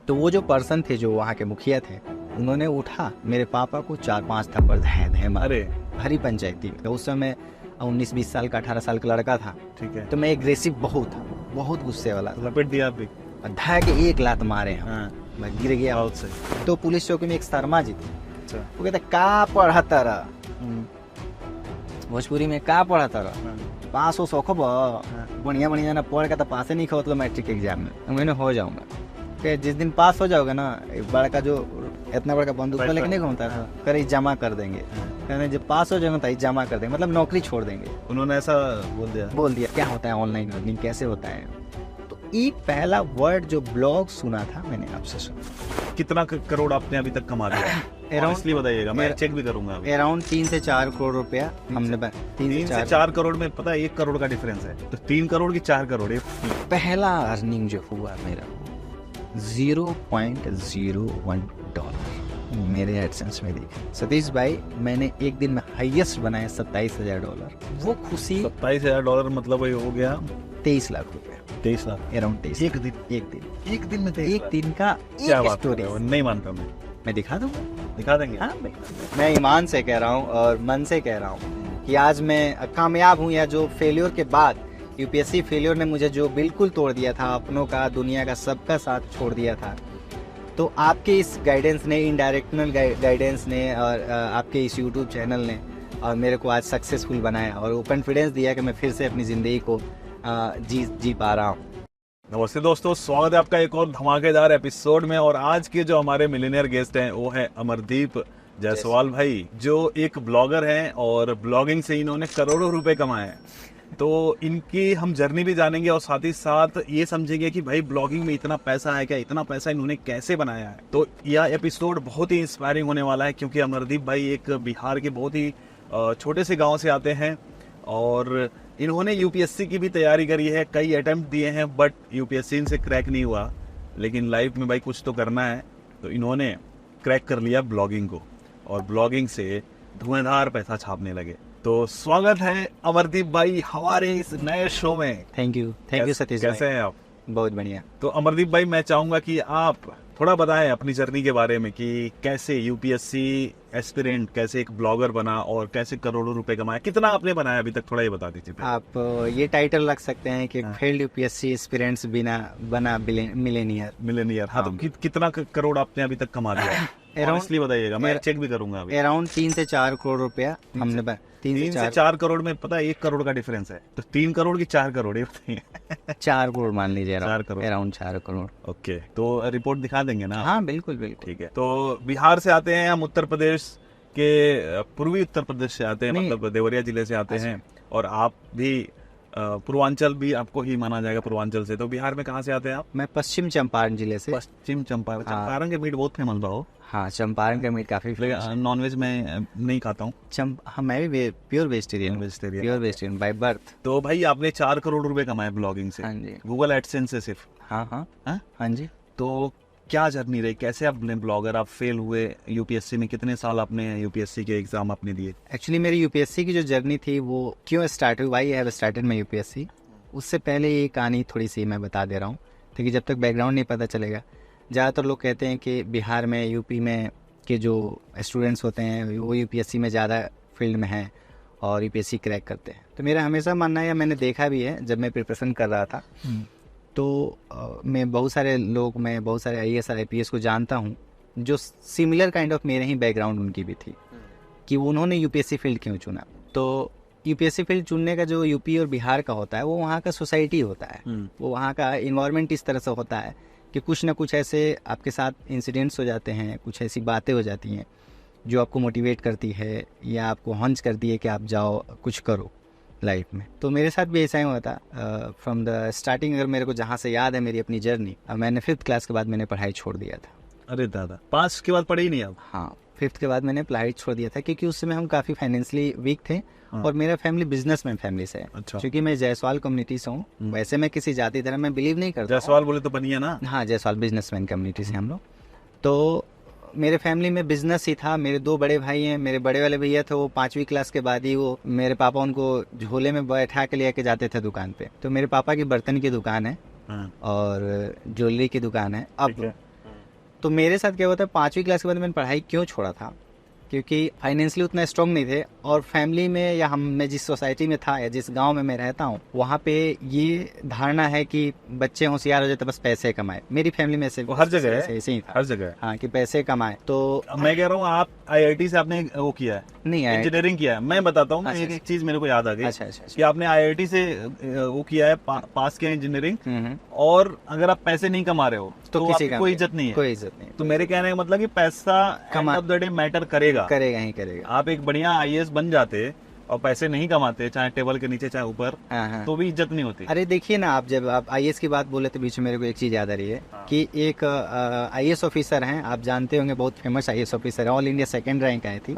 तो वो जो पर्सन थे, जो वहाँ के मुखिया थे, उन्होंने उठा मेरे पापा को 4-5 थप्पड़ धै धै मारे। हरी पंचायती तो उस समय 19-20 साल का 18 साल का लड़का था। ठीक है। तो मैं एग्रेसिव बहुत था, बहुत गुस्से वाला था। लपेट दिया आप भी? धै के एक लात मारे हम। हाँ। मैं गिर गया। बहुत सही। तो पुलिस चौकी में एक शर्मा जी थे। अच्छा। वो कहते का पढ़ा तारा, भोजपुरी में का पढ़ा तारा, पास हो सौखब बढ़िया बढ़िया ना पढ़ के तो पास ही नहीं खो तो मैट्रिक एग्जाम में मैंने हो जाऊंगा। कि जिस दिन पास हो जाओगे ना, एक बड़का जो इतना बड़का बंदूक पर लेके नहीं घूमता था, करे जमा कर देंगे। कहने जब पास हो जाएगा तो जमा कर देंगे, मतलब नौकरी छोड़ देंगे। उन्होंने ऐसा बोल दिया क्या होता है ऑनलाइन लर्निंग, कैसे होता है। तो एक पहला वर्ड जो ब्लॉग सुना था मैंने आपसे सुना। कितना करोड़ आपने अभी तक कमा लिया? इसलिए बताइएगा, मैं चेक भी करूंगा। अराउंड 3 से 4 करोड़ रुपया हमने 3 से 4 करोड़ में पता है 1 करोड़ का डिफरेंस है। तो 3 करोड़ की 4 करोड़। पहला अर्निंग जो हुआ मेरा 0.01 डॉलर मेरे एडसेंस में दिखे। सतीश भाई, मैंने एक दिन में हाईएस्ट बनाया $27,000। वो खुशी $27,000 मतलब वही हो गया 23 लाख रुपए। 23 लाख अराउंड 23। एक दिन में एक दिन का क्या एक बात स्टोरी। है? नहीं मानता मैं दिखा दूंगा, दिखा देंगे। हाँ मैं ईमान से कह रहा हूँ और मन से कह रहा हूँ कि आज मैं कामयाब हूँ, या जो फेलियर के बाद यूपीएससी फेलियर ने मुझे जो बिल्कुल तोड़ दिया था, अपनों का दुनिया का सबका साथ छोड़ दिया था, तो आपके इस गाइडेंस ने, इनडायरेक्शनल गाइडेंस ने और आपके इस यूट्यूब चैनल ने और मेरे को आज सक्सेसफुल बनाया और वो कॉन्फिडेंस दिया कि मैं फिर से अपनी ज़िंदगी को जी पा रहा हूँ। नमस्ते दोस्तों, स्वागत है आपका एक और धमाकेदार एपिसोड में। और आज के जो हमारे मिलियनेयर गेस्ट हैं वो है अमरदीप जायसवाल भाई, जो एक ब्लॉगर हैं और ब्लॉगिंग से इन्होंने करोड़ों रुपए कमाए हैं। तो इनकी हम जर्नी भी जानेंगे और साथ ही साथ ये समझेंगे कि भाई ब्लॉगिंग में इतना पैसा है क्या, इतना पैसा इन्होंने कैसे बनाया है। तो यह एपिसोड बहुत ही इंस्पायरिंग होने वाला है, क्योंकि अमरदीप भाई एक बिहार के बहुत ही छोटे से गांव से आते हैं और इन्होंने यूपीएससी की भी तैयारी करी है, कई अटेम्प्ट दिए हैं, बट यूपीएससी इनसे क्रैक नहीं हुआ। लेकिन लाइफ में भाई कुछ तो करना है, तो इन्होंने क्रैक कर लिया ब्लॉगिंग को और ब्लॉगिंग से धुआंधार पैसा छापने लगे। तो स्वागत है अमरदीप भाई हमारे इस नए शो में। Thank you Satish. कैसे हैं आप? बहुत बढ़िया। तो अमरदीप भाई, मैं चाहूंगा कि आप थोड़ा बताएं अपनी जर्नी के बारे में कि कैसे यूपीएससी एस्पिरेंट, कैसे एक ब्लॉगर बना और कैसे करोड़ों रुपए कमाए। कितना आपने बनाया अभी तक, थोड़ा ये बता दीजिए। आप ये टाइटल रख सकते हैं कि फेल्ड यूपीएससी एस्पिरेंट्स बना मिलेनियर। हाँ, तो कितना करोड़ आपने अभी तक कमा लिया? इसलिए बताइएगा, मैं चेक भी करूंगा। अराउंड 3 से 4 करोड़ रुपया हमने 3 से 4 करोड़ में पता है 1 करोड़ का डिफरेंस है। तो 3 करोड़ की 4 करोड़, ये बताइए। 4 करोड़ मान लीजिए, 4 करोड़, अराउंड 4 करोड़। ओके, तो रिपोर्ट दिखा देंगे ना? हाँ बिल्कुल। ठीक है। तो बिहार से आते हैं हम, उत्तर प्रदेश के पूर्वी उत्तर प्रदेश से आते हैं, मतलब देवरिया जिले से आते हैं। और आप भी पूर्वांचल भी आपको ही माना जाएगा, पूर्वांचल से। तो बिहार में कहाँ से आते हैं आप? मैं पश्चिम चंपारण जिले से। पश्चिम चंपारण। चंपारण के मीट बहुत फेमस हो। हाँ, चंपारण का मीट काफी नॉनवेज में नहीं खाता हूँ। हाँ, मैं भी प्योर वेजिटेरियन बाय बर्थ। तो भाई आपने 4 करोड़ रुपए कमाए ब्लॉगिंग से? हाँ जी। गूगल एडसेंस से सिर्फ? हाँ जी। तो क्या जर्नी रही, कैसे आपने ब्लॉगर, आप फेल हुए यूपीएससी में, कितने साल आपने यूपीएससी के एग्जाम आपने दिए? एक्चुअली मेरी यूपीएससी की जो जर्नी थी वो क्यों स्टार्ट हुई, why I have started my UPSC, उससे पहले ये कहानी थोड़ी सी मैं बता दे रहा हूँ, क्योंकि जब तक बैकग्राउंड नहीं पता चलेगा। ज़्यादातर लोग कहते हैं कि बिहार में, यूपी में के जो स्टूडेंट्स होते हैं वो यूपीएससी में ज़्यादा फील्ड में हैं और यूपीएससी क्रैक करते हैं। तो मेरा हमेशा मानना है, या मैंने देखा भी है जब मैं प्रिपरेशन कर रहा था, तो मैं बहुत सारे आईएएस और आईपीएस को जानता हूँ जो सिमिलर काइंड ऑफ मेरे ही बैकग्राउंड उनकी भी थी, कि उन्होंने यूपीएससी फील्ड क्यों चुना। तो यूपीएससी फील्ड चुनने का जो यूपी और बिहार का होता है, वो वहाँ का सोसाइटी होता है, वो वहाँ का इन्वायरमेंट इस तरह से होता है कि कुछ ना कुछ ऐसे आपके साथ इंसिडेंट्स हो जाते हैं, कुछ ऐसी बातें हो जाती हैं जो आपको मोटिवेट करती है या आपको हंच करती है कि आप जाओ कुछ करो लाइफ में। तो मेरे साथ भी ऐसा ही हुआ था फ्रॉम द स्टार्टिंग। अगर मेरे को जहाँ से याद है मेरी अपनी जर्नी, मैंने 5th क्लास के बाद मैंने पढ़ाई छोड़ दिया था। अरे दादा, 5 के बाद पढ़े ही नहीं आप? हाँ, 5th के बाद मैंने पढ़ाई छोड़ दिया था, क्योंकि उस समय हम काफ़ी फाइनेंशियली वीक थे और मेरा फैमिली बिजनेसमैन फैमिली से है। अच्छा। क्योंकि मैं जायसवाल कम्युनिटी से हूँ, वैसे मैं किसी जाति धर्म में बिलीव नहीं करता। जायसवाल बोले तो बनिया ना? हाँ, जायसवाल बिजनेसमैन कम्युनिटी से हम लोग। तो मेरे फैमिली में बिजनेस ही था। मेरे 2 बड़े भाई हैं। मेरे बड़े वाले भैया थे, वो 5वीं क्लास के बाद ही वो मेरे पापा उनको झोले में बैठा के लेके जाते थे दुकान पे। तो मेरे पापा की बर्तन की दुकान है और ज्वेलरी की दुकान है। अब तो मेरे साथ क्या हुआ था, 5वीं क्लास के बाद मैंने पढ़ाई क्यों छोड़ा था, क्योंकि फाइनेंशियली उतना स्ट्रांग नहीं थे, और फैमिली में या मैं जिस सोसाइटी में था या जिस गांव में मैं रहता हूं, वहां पे ये धारणा है कि बच्चे होशियार हो जाए तो बस पैसे कमाए। मेरी फैमिली में वो हर जगह है, ऐसे ही था, हर जगह है। हाँ, कि पैसे कमाए। तो मैं कह रहा हूँ आप आईआईटी से आपने वो किया है, नहीं आया। इंजीनियरिंग किया है। मैं बताता हूँ, अच्छा, एक चीज मेरे को याद आ गई अच्छा, कि आपने आईआईटी से वो किया है, पास किया इंजीनियरिंग, और अगर आप पैसे नहीं कमा रहे हो तो किसी आपकी कोई इज्जत नहीं है, कोई इज्जत नहीं। तो मेरे कहने का मतलब कि पैसा end of the day matter करेगा, करेगा ही करेगा। आप एक बढ़िया आईएएस बन जाते और पैसे नहीं कमाते, चाहे टेबल के नीचे चाहे ऊपर, तो भी इज्जत नहीं होती। अरे देखिए ना, आप जब आप आईएएस की बात बोले तो बीच में मेरे को एक चीज याद आ रही है कि एक आईएएस ऑफिसर हैं, आप जानते होंगे, बहुत फेमस आईएएस ऑफिसर है, ऑल इंडिया 2nd रैंक आए थी,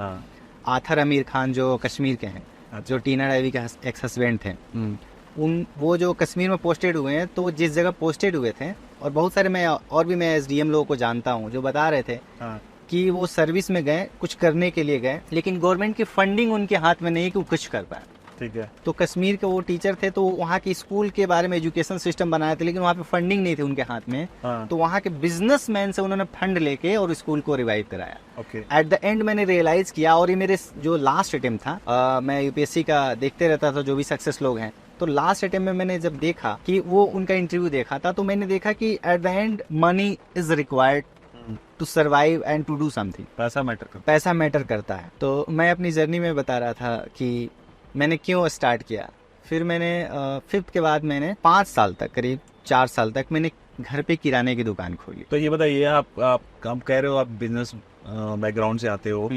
आथर अमीर खान, जो कश्मीर के हैं, जो टीना डावी के एक्स हस्बैंड थे। वो जो कश्मीर में पोस्टेड हुए हैं, तो वो जिस जगह पोस्टेड हुए थे, और बहुत सारे मैं एसडीएम लोगों को जानता हूँ जो बता रहे थे कि वो सर्विस में गए, कुछ करने के लिए गए, लेकिन गवर्नमेंट की फंडिंग उनके हाथ में नहीं कि वो कुछ कर पाए। ठीक है। तो कश्मीर के वो टीचर थे, तो वहाँ के स्कूल के बारे में एजुकेशन सिस्टम बनाए थे, लेकिन वहाँ पे फंडिंग नहीं थी उनके हाथ में। तो वहाँ के बिजनेसमैन से उन्होंने फंड लेके और स्कूल को रिवाइव कराया। एट द एंड मैंने रियलाइज किया, और ये मेरे जो लास्ट अटेम्प्ट था, मैं यूपीएससी का देखते रहता था, जो भी सक्सेस लोग हैं, तो लास्ट अटेम्प्ट में मैंने जब देखा कि वो उनका इंटरव्यू देखा था, तो मैंने देखा कि at the end money is required to survive and to do something. पैसा मैटर करता है। तो मैं अपनी जर्नी में बता रहा था कि मैंने क्यों स्टार्ट किया। फिर मैंने 5th के बाद मैंने 5 साल तक, करीब 4 साल तक मैंने घर पे किराने की दुकान खोली। तो ये बताइए, आप कह रहे हो आप बिजनेस बैकग्राउंड से आते हो,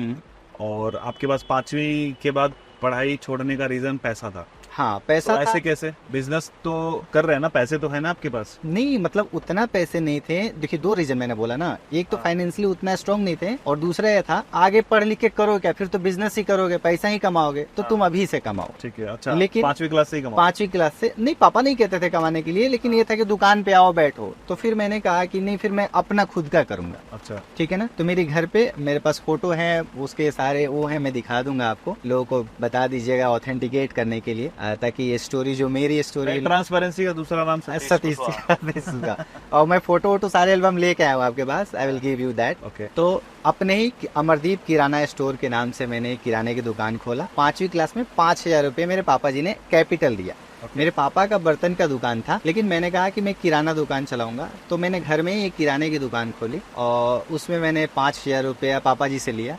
और आपके पास 5वीं के बाद पढ़ाई छोड़ने का रीजन पैसा था। हाँ, पैसा तो ऐसे कैसे? बिजनेस तो कर रहे हैं ना, पैसे तो है ना आपके पास? नहीं, मतलब उतना पैसे नहीं थे। देखिए, 2 रीजन मैंने बोला ना, एक तो फाइनेंशियली उतना स्ट्रांग नहीं थे, और दूसरा ये था, आगे पढ़ लिख के करोगे क्या, फिर तो बिजनेस ही करोगे, पैसा ही कमाओगे, तो तुम अभी से कमाओ। ठीक है। अच्छा, लेकिन 5वीं क्लास से ही कमाओ? 5वीं क्लास से नहीं, पापा नहीं कहते थे कमाने के लिए, लेकिन ये था कि दुकान पे आओ बैठो। तो फिर मैंने कहा कि नहीं, फिर मैं अपना खुद का करूंगा। अच्छा, ठीक है ना। तो मेरे घर पे मेरे पास फोटो है, उसके सारे वो है, मैं दिखा दूंगा आपको, लोगों को बता दीजिएगा ऑथेंटिकेट करने के लिए, ताकि ये स्टोरी जो मेरी स्टोरी, ट्रांसपेरेंसी का दूसरा नाम सतीश का, और मैं फोटो सारे एल्बम लेके आया हूँ आपके पास, I will give you that. तो अपने ही अमरदीप किराना स्टोर के नाम से मैंने किराने की दुकान खोला। 5वीं क्लास में 5,000 रुपए मेरे पापा जी ने कैपिटल दिया। मेरे पापा का बर्तन का दुकान था, लेकिन मैंने कहा कि मैं किराना दुकान चलाऊंगा, तो मैंने घर में ही एक किराने की दुकान खोली, और उसमें मैंने 5,000 रुपया पापा जी से लिया,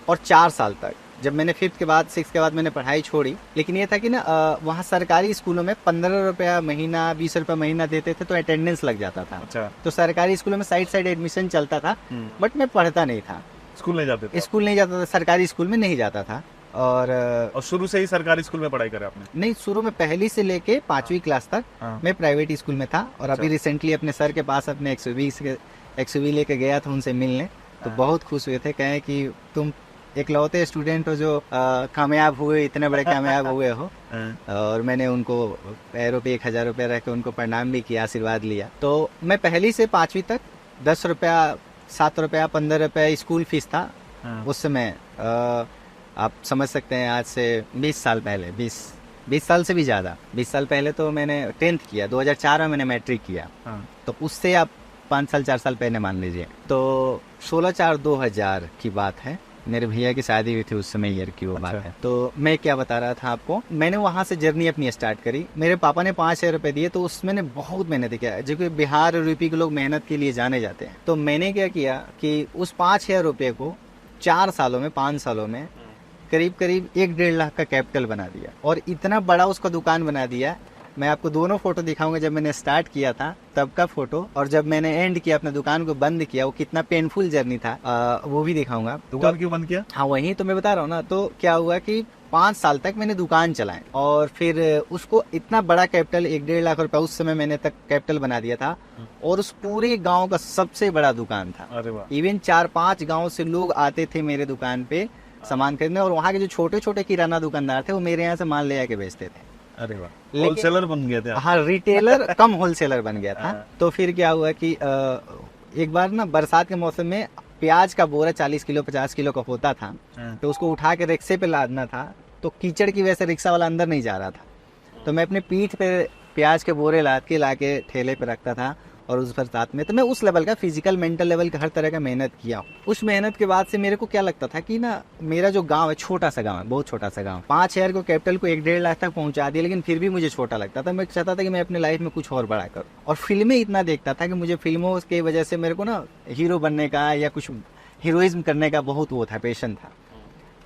और 4 साल तक, जब मैंने 5th के बाद 6th के बाद मैंने पढ़ाई छोड़ी। लेकिन ये था कि ना, वहाँ सरकारी स्कूलों में 15 रुपया महीना, 20 रुपया महीना देते थे, तो अटेंडेंस लग जाता था। अच्छा। तो सरकारी स्कूलों में साइड एडमिशन चलता था, बट मैं पढ़ता नहीं था। स्कूल नहीं जाता था, सरकारी स्कूल में नहीं जाता था। और शुरू से ही सरकारी स्कूल में पढ़ाई करी आपने? नहीं, शुरू में पहली से लेके 5वीं क्लास तक मैं प्राइवेट स्कूल में था। और अभी रिसेंटली अपने सर के पास अपने XUV लेके गया था उनसे मिलने, तो बहुत खुश हुए थे, कहे कि तुम इकलौते स्टूडेंट हो जो कामयाब हुए, इतने बड़े कामयाब हुए हो। और मैंने उनको पैरों पे 1,000 रुपया रख के उनको प्रणाम भी किया, आशीर्वाद लिया। तो मैं पहली से 5वीं तक 10 रुपया, 7 रुपया, 15 रुपया स्कूल फीस था उस समय। आप समझ सकते हैं, आज से 20 साल पहले, 20 साल से भी ज़्यादा, 20 साल पहले तो मैंने 10th किया, 2004 में मैंने मैट्रिक किया। तो उससे आप 5 साल 4 साल पहले मान लीजिए, तो 16/4/2000 की बात है। मेरे भैया की शादी हुई थी उस समय, ईयर की वो बात है। तो मैं क्या बता रहा था आपको, मैंने वहाँ से जर्नी अपनी स्टार्ट करी। मेरे पापा ने 5,000 रुपए दिए, तो उसमें मैंने बहुत मेहनत किया, जो कि बिहार और यूपी के लोग मेहनत के लिए जाने जाते हैं। तो मैंने क्या किया कि उस 5,000 रुपये को 4 सालों में, 5 सालों में करीब 1-1.5 लाख का कैपिटल बना दिया, और इतना बड़ा उसका दुकान बना दिया। मैं आपको दोनों फोटो दिखाऊंगा, जब मैंने स्टार्ट किया था तब का फोटो, और जब मैंने एंड किया, अपने दुकान को बंद किया, वो कितना पेनफुल जर्नी था, वो भी दिखाऊंगा। दुकान क्यों बंद किया? हाँ, वही तो मैं बता रहा हूँ ना। तो क्या हुआ कि 5 साल तक मैंने दुकान चलाई, और फिर उसको इतना बड़ा कैपिटल, 1-1.5 लाख रुपया उस समय मैंने तक कैपिटल बना दिया था, और उस पूरे गाँव का सबसे बड़ा दुकान था। अरे वाह। इवन 4-5 गाँव से लोग आते थे मेरे दुकान पे सामान खरीदने, और वहाँ के जो छोटे छोटे किराना दुकानदार थे, वो मेरे यहाँ से माल ले आके बेचते थे। अरे वाह, होलसेलर बन गए थे आप? हाँ, रिटेलर कम होलसेलर बन गया था। तो फिर क्या हुआ कि एक बार ना, बरसात के मौसम में प्याज का बोरा 40 किलो 50 किलो का होता था, तो उसको उठा के रिक्शे पे लादना था। तो कीचड़ की वजह से रिक्शा वाला अंदर नहीं जा रहा था, तो मैं अपने पीठ पे प्याज के बोरे लाद के लाके ठेले पे रखता था, और उस पर साथ में तो मैं उस लेवल का फिजिकल मेंटल लेवल का हर तरह का मेहनत किया। उस मेहनत के बाद से मेरे को क्या लगता था कि ना मेरा जो गांव है छोटा सा गांव है, बहुत छोटा सा गांव, 5 शहर को कैपिटल को 1-1.5 लाख तक पहुंचा दिया, लेकिन फिर भी मुझे छोटा लगता था। मैं चाहता था कि मैं अपनी लाइफ में कुछ और बड़ा करूँ, और फिल्में इतना देखता था कि मुझे फिल्मों की वजह से मेरे को ना हीरो बनने का या कुछ हीरोइज्म करने का बहुत वो था, पैशन था।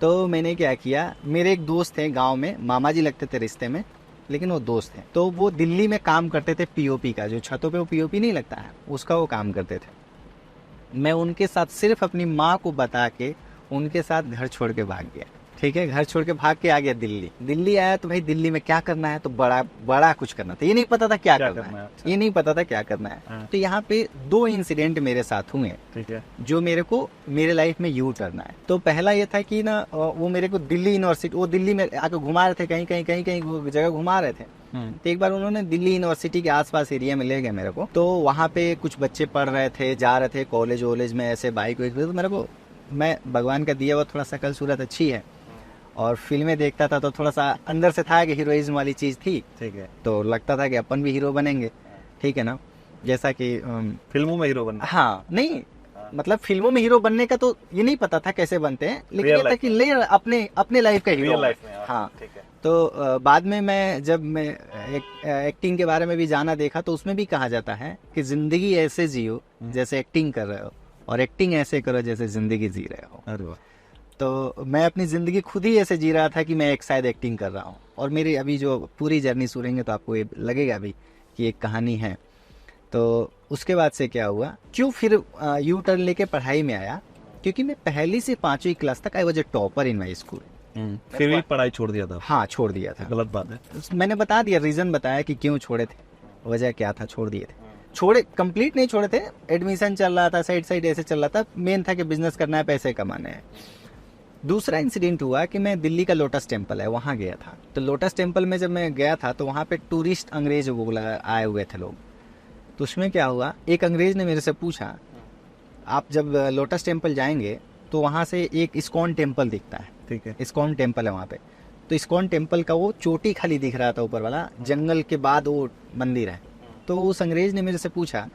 तो मैंने क्या किया, मेरे एक दोस्त थे गांव में, मामा जी लगते थे रिश्ते में, लेकिन वो दोस्त हैं, तो वो दिल्ली में काम करते थे पीओपी का, जो छतों पे वो पीओपी नहीं लगता है उसका वो काम करते थे। मैं उनके साथ सिर्फ अपनी माँ को बता के उनके साथ घर छोड़ के भाग गया। ठीक है, घर छोड़ के भाग के आ गया दिल्ली आया। तो भाई दिल्ली में क्या करना है, तो बड़ा कुछ करना था, ये नहीं पता था क्या करना है। ये नहीं पता था क्या करना है। तो यहाँ पे 2 इंसिडेंट मेरे साथ हुए, ठीक है, जो मेरे को मेरे लाइफ में यू टर्न है। तो पहला ये था कि ना वो मेरे को दिल्ली यूनिवर्सिटी, वो दिल्ली में आकर घुमा रहे थे, कहीं जगह घुमा रहे थे। तो एक बार उन्होंने दिल्ली यूनिवर्सिटी के आसपास एरिया में ले गए मेरे को। तो वहाँ पे कुछ बच्चे पढ़ रहे थे, जा रहे थे कॉलेज वॉलेज में ऐसे बाइक वाइक। तो मेरे को, मैं भगवान का दिया हुआ थोड़ा शकल सूरत अच्छी है और फिल्में देखता था, तो थोड़ा सा अंदर से था कि हीरोइज्म वाली चीज थी। ठीक है, तो लगता था कि अपन भी हीरो बनेंगे। ठीक है ना, जैसा कि फिल्मों में हीरो बनना। हाँ, नहीं मतलब फिल्मों में हीरो बनने का तो ये नहीं पता था कैसे बनते हैं, लेकिन ये था कि ले अपने लाइफ का हीरो। हाँ, ठीक है। तो बाद में मैं जब मैं एक्टिंग के बारे में भी जाना देखा, तो उसमें भी कहा जाता है कि जिंदगी ऐसे जियो जैसे एक्टिंग कर रहे हो, और एक्टिंग ऐसे करो जैसे जिंदगी जी रहे हो। अरे वाह। तो मैं अपनी ज़िंदगी खुद ही ऐसे जी रहा था कि मैं एक शायद एक्टिंग कर रहा हूँ। और मेरी अभी जो पूरी जर्नी सुनेंगे तो आपको ये लगेगा भी कि एक कहानी है। तो उसके बाद से क्या हुआ, क्यों फिर यू टर्न लेके पढ़ाई में आया, क्योंकि मैं पहली से 5वीं क्लास तक I was a topper in my school. फिर भी पढ़ाई छोड़ दिया था? हाँ, छोड़ दिया था। गलत बात है। मैंने बता दिया, रीज़न बताया कि क्यों छोड़े थे, वजह क्या था, छोड़ दिए थे। छोड़े, कंप्लीट नहीं छोड़े थे, एडमिशन चल रहा था, साइड ऐसे चल रहा था। मेन था कि बिजनेस करना है, पैसे कमाने हैं। दूसरा इंसिडेंट हुआ कि मैं दिल्ली का लोटस टेम्पल है वहाँ गया था। तो लोटस टेम्पल में जब मैं गया था तो वहाँ पे टूरिस्ट अंग्रेज वो आए हुए थे लोग। तो उसमें क्या हुआ, एक अंग्रेज ने मेरे से पूछा, आप जब लोटस टेम्पल जाएंगे तो वहाँ से एक इस्कॉन टेम्पल दिखता है। ठीक है, इस्कॉन टेम्पल है वहाँ पे। तो इस्कॉन टेम्पल का वो चोटी खाली दिख रहा था ऊपर वाला, जंगल के बाद वो मंदिर है। तो उस अंग्रेज ने मेरे से पूछा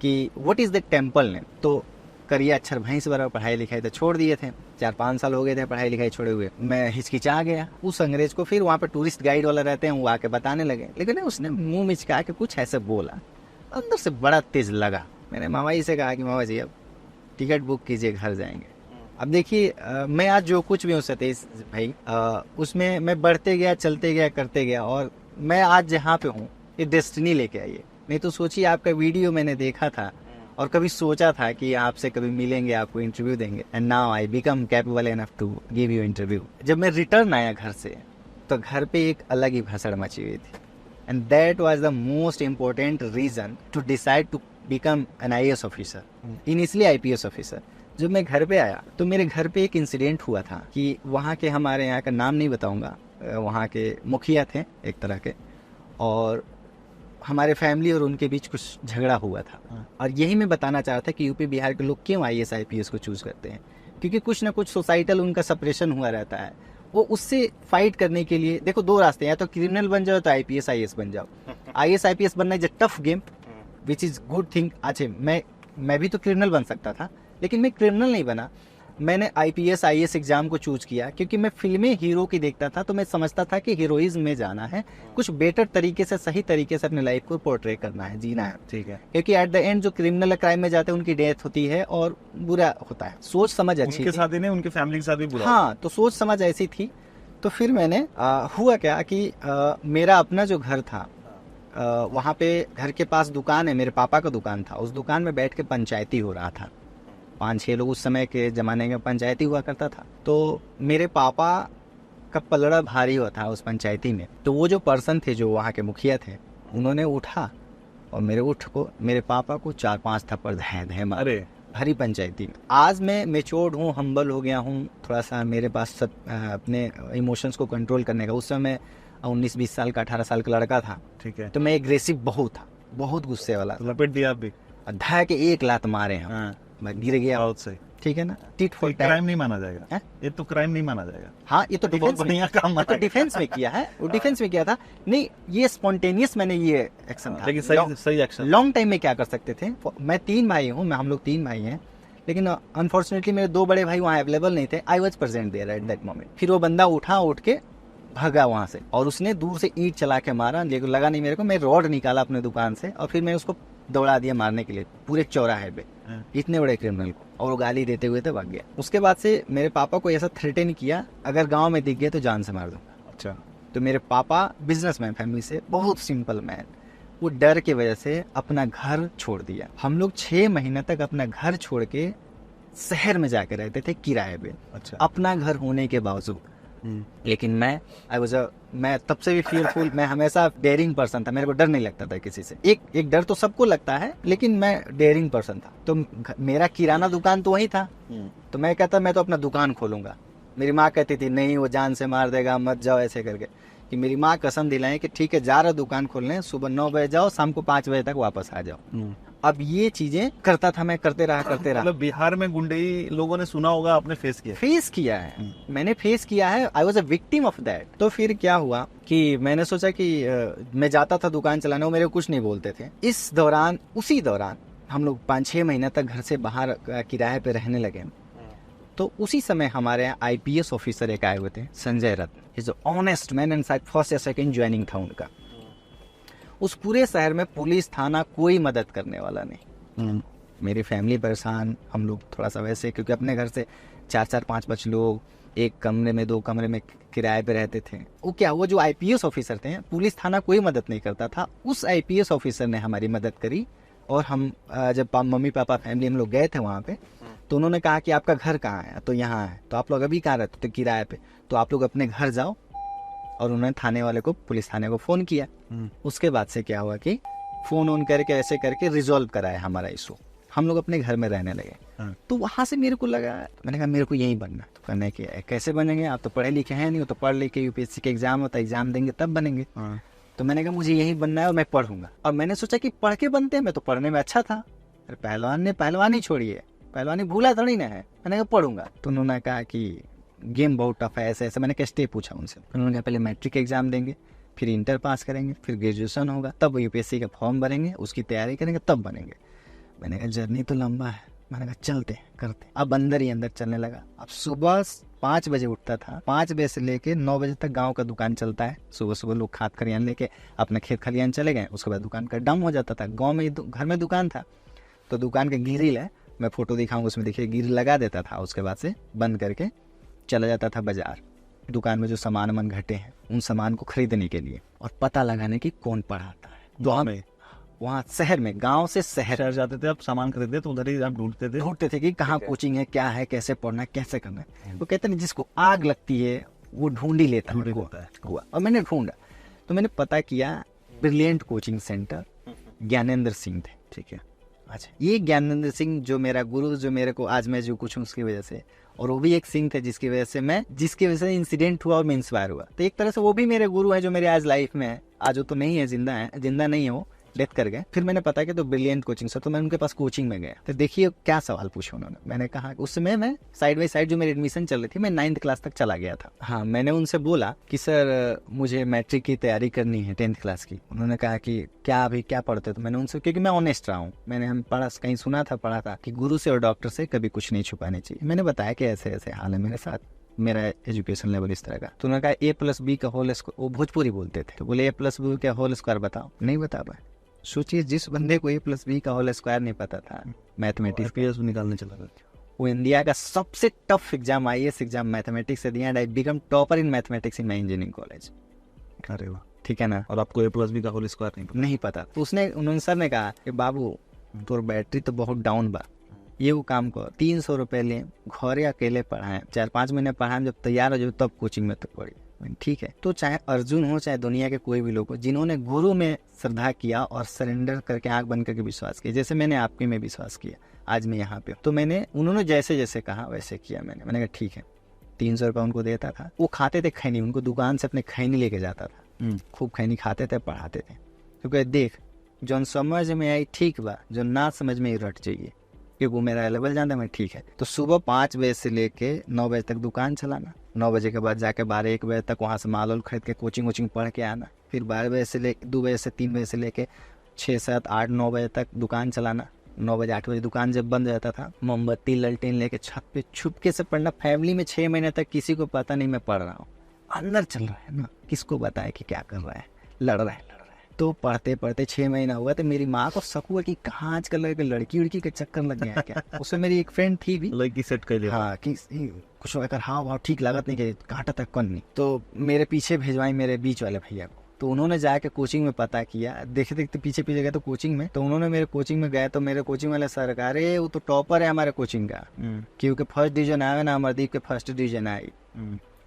कि what is the temple name. तो करिया अक्षर भैंस बराबर पढ़ाई लिखाई तो छोड़ दिए थे, 4-5 साल हो गए थे पढ़ाई लिखाई छोड़े हुए। मैं हिचकिचा गया। उस अंग्रेज को फिर वहाँ पे टूरिस्ट गाइड वाला रहते हैं, वो आके बताने लगे, लेकिन उसने मुंह मिचका के कुछ ऐसे बोला, अंदर से बड़ा तेज लगा। मैंने मामा जी से कहा कि मामा जी अब टिकट बुक कीजिए, घर जाएंगे। अब देखिए मैं आज जो कुछ भी हूँ सतीश भाई, उसमें मैं बढ़ते गया, चलते गया, करते गया, और मैं आज जहाँ पे हूँ ये डेस्टिनी लेके आई है। नहीं तो सोचिए, आपका वीडियो मैंने देखा था और कभी सोचा था कि आपसे कभी मिलेंगे, आपको इंटरव्यू देंगे, and now I become capable enough to give you interview. जब मैं रिटर्न आया घर से तो घर पे एक अलग ही भसड़ मची हुई थी, and that was the most important reason to decide to become an IAS officer, initially IPS officer. जब मैं घर पे आया तो मेरे घर पे एक इंसिडेंट हुआ था कि वहाँ के, हमारे यहाँ का नाम नहीं बताऊंगा, वहाँ के मुखिया थे एक तरह के, और हमारे फैमिली और उनके बीच कुछ झगड़ा हुआ था। और यही मैं बताना चाह रहा था कि यूपी बिहार के लोग क्यों IAS IPS को चूज करते हैं, क्योंकि कुछ ना कुछ सोसाइटल उनका सप्रेशन हुआ रहता है। वो उससे फाइट करने के लिए, देखो 2 रास्ते हैं, या तो क्रिमिनल बन जाओ तो IPS IAS बन जाओ। IAS IPS बनना is a tough game which is good thing. अच्छा, मैं भी तो क्रिमिनल बन सकता था, लेकिन मैं क्रिमिनल नहीं बना। मैंने IPS IAS एग्जाम को चूज किया क्योंकि मैं फिल्में हीरो की देखता था, तो मैं समझता था कि हीरोइज्म में जाना है, कुछ बेटर तरीके से, सही तरीके से अपने लाइफ को पोर्ट्रे करना है, जीना है। ठीक है, क्योंकि एट द एंड जो क्रिमिनल क्राइम में जाते हैं उनकी डेथ होती है और बुरा होता है। सोच समझ अच्छी उनके साथ ही नहीं, उनके फैमिली के साथ भी बुरा। हाँ, तो सोच समझ ऐसी थी। तो फिर मैंने हुआ क्या कि मेरा अपना जो घर था, वहाँ पे घर के पास दुकान है, मेरे पापा का दुकान था, उस दुकान में बैठ के पंचायती हो रहा था। 5-6 लोग, उस समय के ज़माने में पंचायती हुआ करता था। तो मेरे पापा का पलड़ा भारी हुआ था उस पंचायती में। तो वो जो पर्सन थे, जो वहाँ के मुखिया थे, उन्होंने उठा और मेरे उठ को, मेरे पापा को 4-5 थप्पड़ धै मारे भरी पंचायती में। आज मैं मेच्योर्ड हूँ, हम्बल हो गया हूँ, थोड़ा सा मेरे पास अपने इमोशंस को कंट्रोल करने का। उस समय 19-20 साल का, 18 साल का लड़का था। ठीक है, तो मैं एग्रेसिव बहुत था, बहुत गुस्से वाला। लपेट दिया आप भी? धै के 1 लात मारे हैं। मैं गिर गया, ठीक है ना, टिट फॉर टैट। क्राइम नहीं माना जाएगा है? ये तो क्राइम नहीं माना जाएगा। हाँ, ये तो बहुत डिफेंस बढ़िया काम में, तो डिफेंस में किया है, वो डिफेंस में किया था। नहीं, ये स्पॉन्टेनियस मैंने ये एक्शन था। लेकिन सही एक्शन। लॉन्ग टाइम में क्या कर सकते थे, मैं 3 भाई हूँ, हम लोग 3 भाई हैं, लेकिन अनफॉर्चुनेटली मेरे 2 बड़े भाई वहाँ अवेलेबल नहीं थे। I was present there at that moment. फिर वो बंदा उठ के भागा वहाँ से, और उसने दूर से ईंट चला के मारा, लेकिन लगा नहीं मेरे को। मैं रॉड निकाला अपने दुकान से और फिर मैं उसको दौड़ा दिया मारने के लिए पूरे चौराहे पे, इतने बड़े क्रिमिनल को, और वो गाली देते हुए तो भाग गया। उसके बाद से मेरे पापा को ऐसा थ्रेटन किया, अगर गांव में दिख गए तो जान से मार दूंगा। अच्छा। तो मेरे पापा बिजनेसमैन फैमिली से, बहुत सिंपल मैन, वो डर की वजह से अपना घर छोड़ दिया। हम लोग 6 महीने तक अपना घर छोड़ के शहर में जाके रहते थे किराए पे। अच्छा। अपना घर होने के बावजूद। लेकिन मैं तब से भी फियरफुल, मैं हमेशा डेयरिंग पर्सन था, मेरे को डर नहीं लगता था किसी से। एक डर तो सबको लगता है, लेकिन मैं डेयरिंग पर्सन था। तो मेरा किराना दुकान तो वही था, तो मैं कहता मैं तो अपना दुकान खोलूंगा। मेरी माँ कहती थी नहीं, वो जान से मार देगा, मत जाओ ऐसे करके। कि मेरी माँ कसम दिलाए कि ठीक है, जा रहा दुकान खोलने, सुबह 9 बजे जाओ, शाम को 5 बजे तक वापस आ जाओ। अब ये चीजें करता था मैं, करते रहा। मतलब बिहार में गुंडई लोगों ने सुना होगा, आपने फेस किया है। मैंने फेस किया है, I was a victim of that. तो फिर क्या हुआ कि मैंने सोचा कि मैं जाता था दुकान चलाने, वो मेरे को कुछ नहीं बोलते थे। उसी दौरान हम लोग 5-6 महीने तक घर से बाहर किराए पे रहने लगे। तो उसी समय हमारे यहाँ IPS ऑफिसर एक आए हुए थे, संजय रत्न, इज ऑनेस्ट मैन, एंड शायद फर्स्ट या सेकंड ज्वाइनिंग था उनका। उस पूरे शहर में पुलिस थाना कोई मदद करने वाला नहीं। मेरी फैमिली परेशान, हम लोग थोड़ा सा वैसे, क्योंकि अपने घर से 4-4, 5-5 लोग एक कमरे में 2 कमरे में किराए पे रहते थे। वो जो IPS ऑफिसर थे, पुलिस थाना कोई मदद नहीं करता था, उस IPS ऑफिसर ने हमारी मदद करी। और हम जब मम्मी पापा फैमिली हम लोग गए थे वहाँ पे, तो उन्होंने कहा कि आपका घर कहाँ है, तो यहाँ है। तो आप लोग अभी कहाँ रहते थे, किराए पे, तो आप लोग अपने घर जाओ। और उन्होंने थाने वाले को, पुलिस थाने को फोन किया। उसके बाद से क्या हुआ कि फोन ऑन करके ऐसे करके रिजॉल्व कराया हमारा इशू। हम लोग अपने घर में रहने लगे। तो वहां से मेरे को लगा, मैंने कहा मेरे को यही बनना। तो कहने के कैसे बनेंगे, आप तो पढ़े लिखे हैं नहीं, हो तो पढ़ लिख के UPSC के एग्जाम होता है, एग्जाम देंगे तब बनेंगे। तो मैंने कहा मुझे यही बनना है और मैं पढ़ूंगा। और मैंने सोचा कि पढ़ के बनते हैं, मैं तो पढ़ने में अच्छा था। अरे पहलवान ने पहलवानी छोड़ी है, पहलवानी भूला थोड़ी ना है। मैंने कहा पढ़ूंगा। तो उन्होंने कहा कि गेम बहुत टफ है, ऐसे ऐसे। मैंने क्या स्टेप पूछा उनसे, उन्होंने कहा पहले मैट्रिक एग्जाम देंगे, फिर इंटर पास करेंगे, फिर ग्रेजुएशन होगा, तब UPSC का फॉर्म भरेंगे, उसकी तैयारी करेंगे, तब बनेंगे। मैंने कहा जर्नी तो लंबा है, मैंने कहा चलते करते। अब अंदर ही अंदर चलने लगा। अब सुबह 5 बजे उठता था, 5 बजे से लेके 9 बजे तक गांव का दुकान चलता है। सुबह सुबह लोग खाद खलियान लेके अपने खेत खलियान चले गए, उसके बाद दुकान का डम हो जाता था। गाँव में घर में दुकान था, तो दुकान के ग्रिल है, मैं फोटो दिखाऊंगा उसमें, देखिए ग्रिल लगा देता था। उसके बाद से बंद करके चला जाता था बाजार, दुकान में जो सामान घटे हैं उन सामान को खरीदने के लिए, और पता लगाने की कौन पढ़ाता है। तो वहाँ शहर में, गांव से शहर जाते थे, आप सामान खरीदते तो उधर ही आप ढूंढते थे कि कहाँ कोचिंग है, क्या है, कैसे पढ़ना है, कैसे करना है। वो कहते हैं जिसको आग लगती है वो ढूंढ ही लेता है। हुआ और मैंने ढूंढा, तो मैंने पता किया brilliant coaching centre Gyanendra Singh थे। ठीक है, अच्छा, ये ज्ञानेंद्र सिंह जो मेरा गुरु, जो मेरे को आज मैं जो कुछ हूँ उसकी वजह से, और वो भी एक सिंह थे जिसकी वजह से इंसिडेंट हुआ और मैं इंस्पायर हुआ। तो एक तरह से वो भी मेरे गुरु है जो मेरे आज लाइफ में है। आज वो तो नहीं है, जिंदा नहीं है, वो डेथ कर गए। फिर मैंने पता किया तो ब्रिलियंट कोचिंग सर, तो मैं उनके पास कोचिंग में गया। तो देखिए क्या सवाल पूछे उन्होंने। मैंने कहा उस समय मैं साइड बाई साइड जो मेरी एडमिशन चल रही थी, मैं 9th क्लास तक चला गया था। हाँ, मैंने उनसे बोला कि सर मुझे मैट्रिक की तैयारी करनी है 10th क्लास की। उन्होंने कहा कि अभी क्या पढ़ते हो? तो मैंने उनसे, क्योंकि मैं ऑनेस्ट रहा हूँ, मैंने कहीं पढ़ा था कि गुरु से और डॉक्टर से कभी कुछ नहीं छुपाने चाहिए। मैंने बताया कि ऐसे ऐसे हाल है मेरे साथ, मेरा एजुकेशन लेवल इस तरह का। तो उन्होंने कहा A+B का होल स्क्वायर, वो भोजपुरी बोलते थे, तो बोले A+B का होल स्क्वायर बताओ। नहीं बता पाए। सोचिए, जिस बंदे को A+B का होल स्क्वायर नहीं पता था, मैथमेटिक्स निकालने चला गया, वो इंडिया का सबसे tough exam IAS exam mathematics से दिया, and I become topper in mathematics in my engineering college. अरे वाह, ठीक है ना। और आपको A+B का होल स्क्वायर नहीं पता। तो उन्होंने सर ने कहा कि बाबू तोर बैटरी तो बहुत डाउन बा, ये वो काम कर, 300 रुपये ले, घरे अकेले पढ़ाएं, 4-5 महीने पढ़ाएं, जब तैयार हो जाए तब कोचिंग में तो पढ़ी। ठीक है। तो चाहे अर्जुन हो, चाहे दुनिया के कोई भी लोग हो, जिन्होंने गुरु में श्रद्धा किया और सरेंडर करके आंख बंद करके विश्वास किया, जैसे मैंने आपके में विश्वास किया, आज मैं यहाँ पे, तो उन्होंने जैसे जैसे कहा वैसे किया। मैंने कहा ठीक है। 300 रुपये उनको देता था, वो खाते थे खैनी, उनको दुकान से अपने खैनी लेके जाता था, खूब खैनी खाते थे, पढ़ाते थे। क्योंकि देख, जो समझ में आई ठीक बा, जो ना समझ में रट जाइए, क्योंकि वो मेरा लेवल जानता है। मैं ठीक है, तो सुबह 5 बजे से लेके 9 बजे तक दुकान चलाना, 9 बजे के बाद जाके 12-1 बजे तक वहाँ से माल वाल खरीद के कोचिंग पढ़ के आना, फिर 12 बजे से 2 बजे से 3 बजे से लेके 6, 7, 8, 9 बजे तक दुकान चलाना। 9 बजे 8 बजे दुकान जब बंद रहता था, मोमबत्ती ललटेन लेके छत पे छुपके से पढ़ना। फैमिली में 6 महीने तक किसी को पता नहीं मैं पढ़ रहा हूँ, अंदर चल रहा है ना, किसको बताए कि क्या कर रहा है, लड़ रहा है। तो पढ़ते पढ़ते 6 महीना हुआ तो मेरी माँ को शक हुआ कि कहाँ आजकल लड़की उड़की के चक्कर लग गया है क्या। उसमें मेरी एक फ्रेंड थी भी, लड़की सेट कर लिया। हाँ, कि कुछ अगर हाँ ठीक लागत नहीं कि काटा तक कौन नहीं, तो मेरे पीछे भेजवाई मेरे बीच वाले भैया को। तो उन्होंने जाके कोचिंग में पता किया, देखते देखते पीछे गए तो कोचिंग में, तो उन्होंने मेरे कोचिंग में गए तो मेरे कोचिंग वाले सर कहा, अरे वो तो टॉपर है हमारे कोचिंग का, क्योंकि फर्स्ट डिवीजन आया ना, अमरदीप के फर्स्ट डिवीजन आई।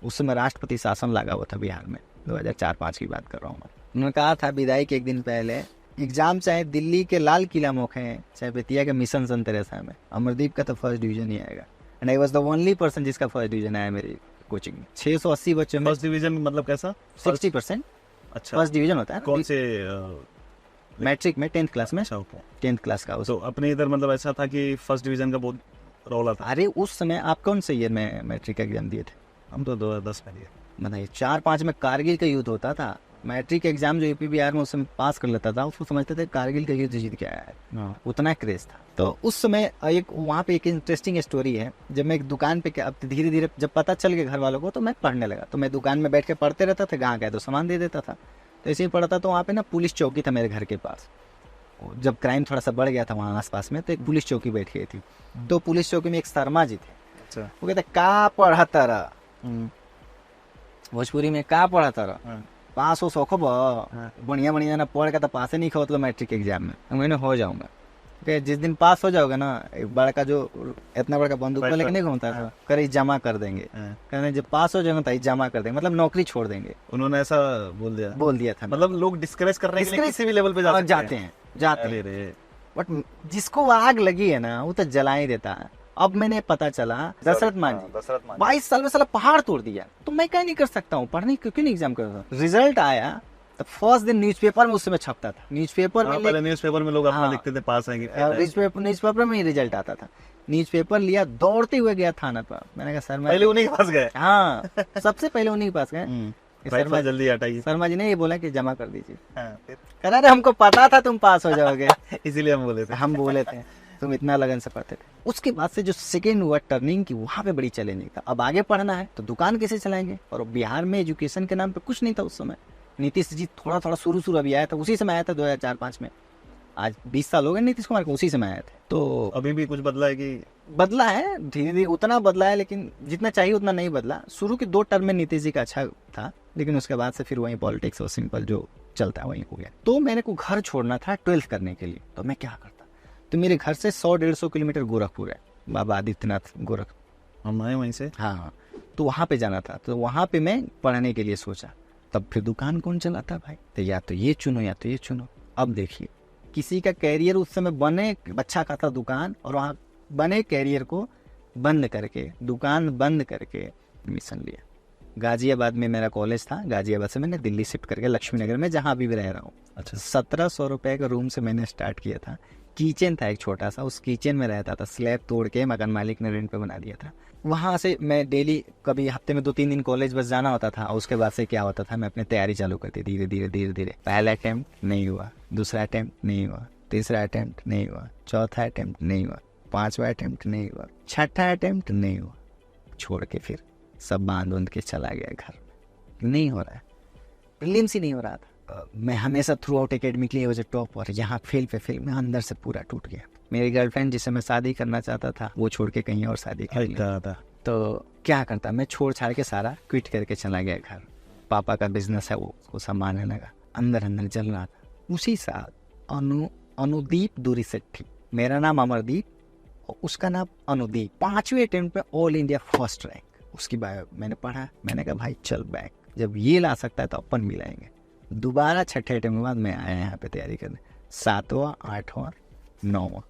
उस समय राष्ट्रपति शासन लगा हुआ था बिहार में, 2004-5 की बात कर रहा हूँ मैं। उन्होंने कहा था विदाई के एक दिन पहले, एग्जाम चाहे दिल्ली के लाल किला में है, चाहे बेतिया के मिशन सन तेरेसा में, अमरदीप का तो फर्स्ट डिवीजन ही आएगा। And I was the only person जिसका फर्स्ट डिवीजन आया मेरी कोचिंग में। 680 बच्चों में फर्स्ट डिवीजन मतलब कैसा? 60%। अच्छा, फर्स्ट डिवीजन होता है कौन से? मैट्रिक में 10th क्लास में। अच्छा, 10th क्लास का। तो अपने इधर मतलब ऐसा था कि फर्स्ट डिवीजन का बहुत रौला था। अरे उस समय आप कौन से ईयर में मैट्रिक एग्जाम दिए थे? हम तो 2010 में दिए। बताइए, 4-5 में कारगिल का युद्ध होता था। मैट्रिक एग्जाम जो यूपी बिहार में उस समय पास कर लेता था, उसको समझते थे कारगिल का युद्ध जीत के आया है, उतना क्रेज था। तो उस समय एक वहाँ पे एक इंटरेस्टिंग स्टोरी है। जब मैं एक दुकान पे, अब धीरे धीरे जब पता चल गया घर वालों को, तो मैं पढ़ने लगा। तो मैं दुकान में बैठ के पढ़ते रहता था, गाँव गए तो सामान दे देता था। तो ऐसे ही पढ़ता, तो वहाँ पे ना पुलिस चौकी था मेरे घर के पास। जब क्राइम थोड़ा सा बढ़ गया था वहाँ आसपास में, तो एक पुलिस चौकी बैठ गई थी। तो पुलिस चौकी में एक शर्मा जी थे। अच्छा। वो कहते का पढ़ा तारा, भोजपुरी में का पढ़ा तारा, पास हो सौखो बढ़िया बढ़िया ना पढ़ के तो पास ही नहीं खो मैट्रिक एग्जाम में। मैंने हो जाऊंगा, जिस दिन पास हो जाओगे ना, एक बड़का जो इतना बड़का बंदूक में लेके नहीं घूमता था, करे जमा कर देंगे, कहने जब पास हो जाएगा तो जमा कर देंगे, मतलब नौकरी छोड़ देंगे। उन्होंने ऐसा बोल दिया था। मतलब लोग डिस्करेज कर रहे हैं, किसी भी लेवल पे जाते हैं। बट जिसको आग लगी है ना, वो तो जला ही देता है। अब मैंने पता चला दशरथ मान जी 22 साल में साला पहाड़ तोड़ दिया, तो मैं क्या नहीं कर सकता हूँ, पढ़ने क्यों नहीं एग्जाम कर सकता। रिजल्ट आया तो फर्स्ट दिन न्यूज़पेपर में उस समय छपता था। न्यूज़पेपर में पहले न्यूज़पेपर में लोग अपना लिखते थे पास आएंगे, न्यूज़पेपर में ही रिजल्ट आता था। न्यूज़पेपर लिया, दौड़ते हुए गया थाना पर। मैंने कहा सर, पहले उन्हीं के पास गए। हाँ, सबसे पहले उन्हीं के पास गए। शर्मा जल्दी हटाइए। शर्मा जी ने ये बोला कि जमा कर दीजिए। कह रहा हमको पता था तुम पास हो जाओगे, इसीलिए हम बोले थे तुम इतना लगन से पढ़ते थे। उसके बाद से जो सेकेंड हुआ टर्निंग की, वहाँ पे बड़ी चैलेंजिंग था। अब आगे पढ़ना है तो दुकान कैसे चलाएंगे, और बिहार में एजुकेशन के नाम पे कुछ नहीं था उस समय। नीतीश जी थोड़ा थोड़ा शुरू अभी आया था, उसी समय आया था 2004-5 में। आज 20 साल हो गए नीतीश कुमार को, उसी समय आया था। तो अभी भी कुछ बदला है कि? बदला है धीरे धीरे, उतना बदला है लेकिन जितना चाहिए उतना नहीं बदला। शुरू के 2 टर्म में नीतीश जी का अच्छा था, लेकिन उसके बाद से फिर वही पॉलिटिक्स और सिंपल जो चलता है वही हो गया। तो मेरे को घर छोड़ना था 12th करने के लिए, तो मैं क्या करता। तो मेरे घर से 100-150 किलोमीटर गोरखपुर है, बाबा आदित्यनाथ गोरख, हम आए वहीं से। हाँ, तो वहाँ पे जाना था। तो वहाँ पे मैं पढ़ने के लिए सोचा। तब फिर दुकान कौन चलाता भाई, तो या तो ये चुनो या तो ये चुनो। अब देखिए, किसी का कैरियर उस समय बने अच्छा खासा दुकान, और वहाँ बने कैरियर को बंद करके, दुकान बंद करके एडमिशन लिया। गाजियाबाद में मेरा कॉलेज था, गाजियाबाद से मैंने दिल्ली शिफ्ट करके लक्ष्मी नगर में, जहाँ अभी भी रह रहा हूँ। अच्छा, 1700 रुपये का रूम से मैंने स्टार्ट किया था। किचन था एक छोटा सा, उस किचन में रहता था। स्लैब तोड़ के मकान मालिक ने रेंट पे बना दिया था। वहाँ से मैं डेली, कभी हफ्ते में 2-3 दिन कॉलेज बस जाना होता था। उसके बाद से क्या होता था, मैं अपनी तैयारी चालू करती धीरे धीरे। पहला अटेम्प्ट नहीं हुआ, दूसरा अटेम्प्ट नहीं हुआ, तीसरा अटेम्प्ट नहीं हुआ, चौथा अटेम्प्ट नहीं हुआ, 5वां अटेम्प्ट नहीं हुआ, 6ठा अटेम्प्ट नहीं हुआ, छोड़ के फिर सब बांध के चला गया घर। नहीं हो रहा है, प्रीलिम्स ही नहीं हो रहा था। मैं हमेशा थ्रू आउट एकेडमी के लिए वजह टॉप, और यहाँ फेल पे फेल, मैं अंदर से पूरा टूट गया। मेरी गर्लफ्रेंड जिसे मैं शादी करना चाहता था, वो छोड़ के कहीं और शादी कर लिया था। तो क्या करता, मैं छोड़ छाड़ के सारा क्विट करके चला गया घर। पापा का बिजनेस है, वो उसको संभालने लगा। अंदर चल रहा था। उसी साल अनुदीप दूरी सेट्टी, मेरा नाम अमरदीप और उसका नाम अनुदीप, 5वें अटेम्प्ट में ऑल इंडिया फर्स्ट रैंक। उसकी बायो मैंने पढ़ा। मैंने कहा भाई चल बैक, जब ये ला सकता है तो अपन मिलाएंगे। दोबारा 6ठे अटेम्प्ट के बाद मैं आया यहाँ पे तैयारी करने। 7वां, 8वां, 9वां,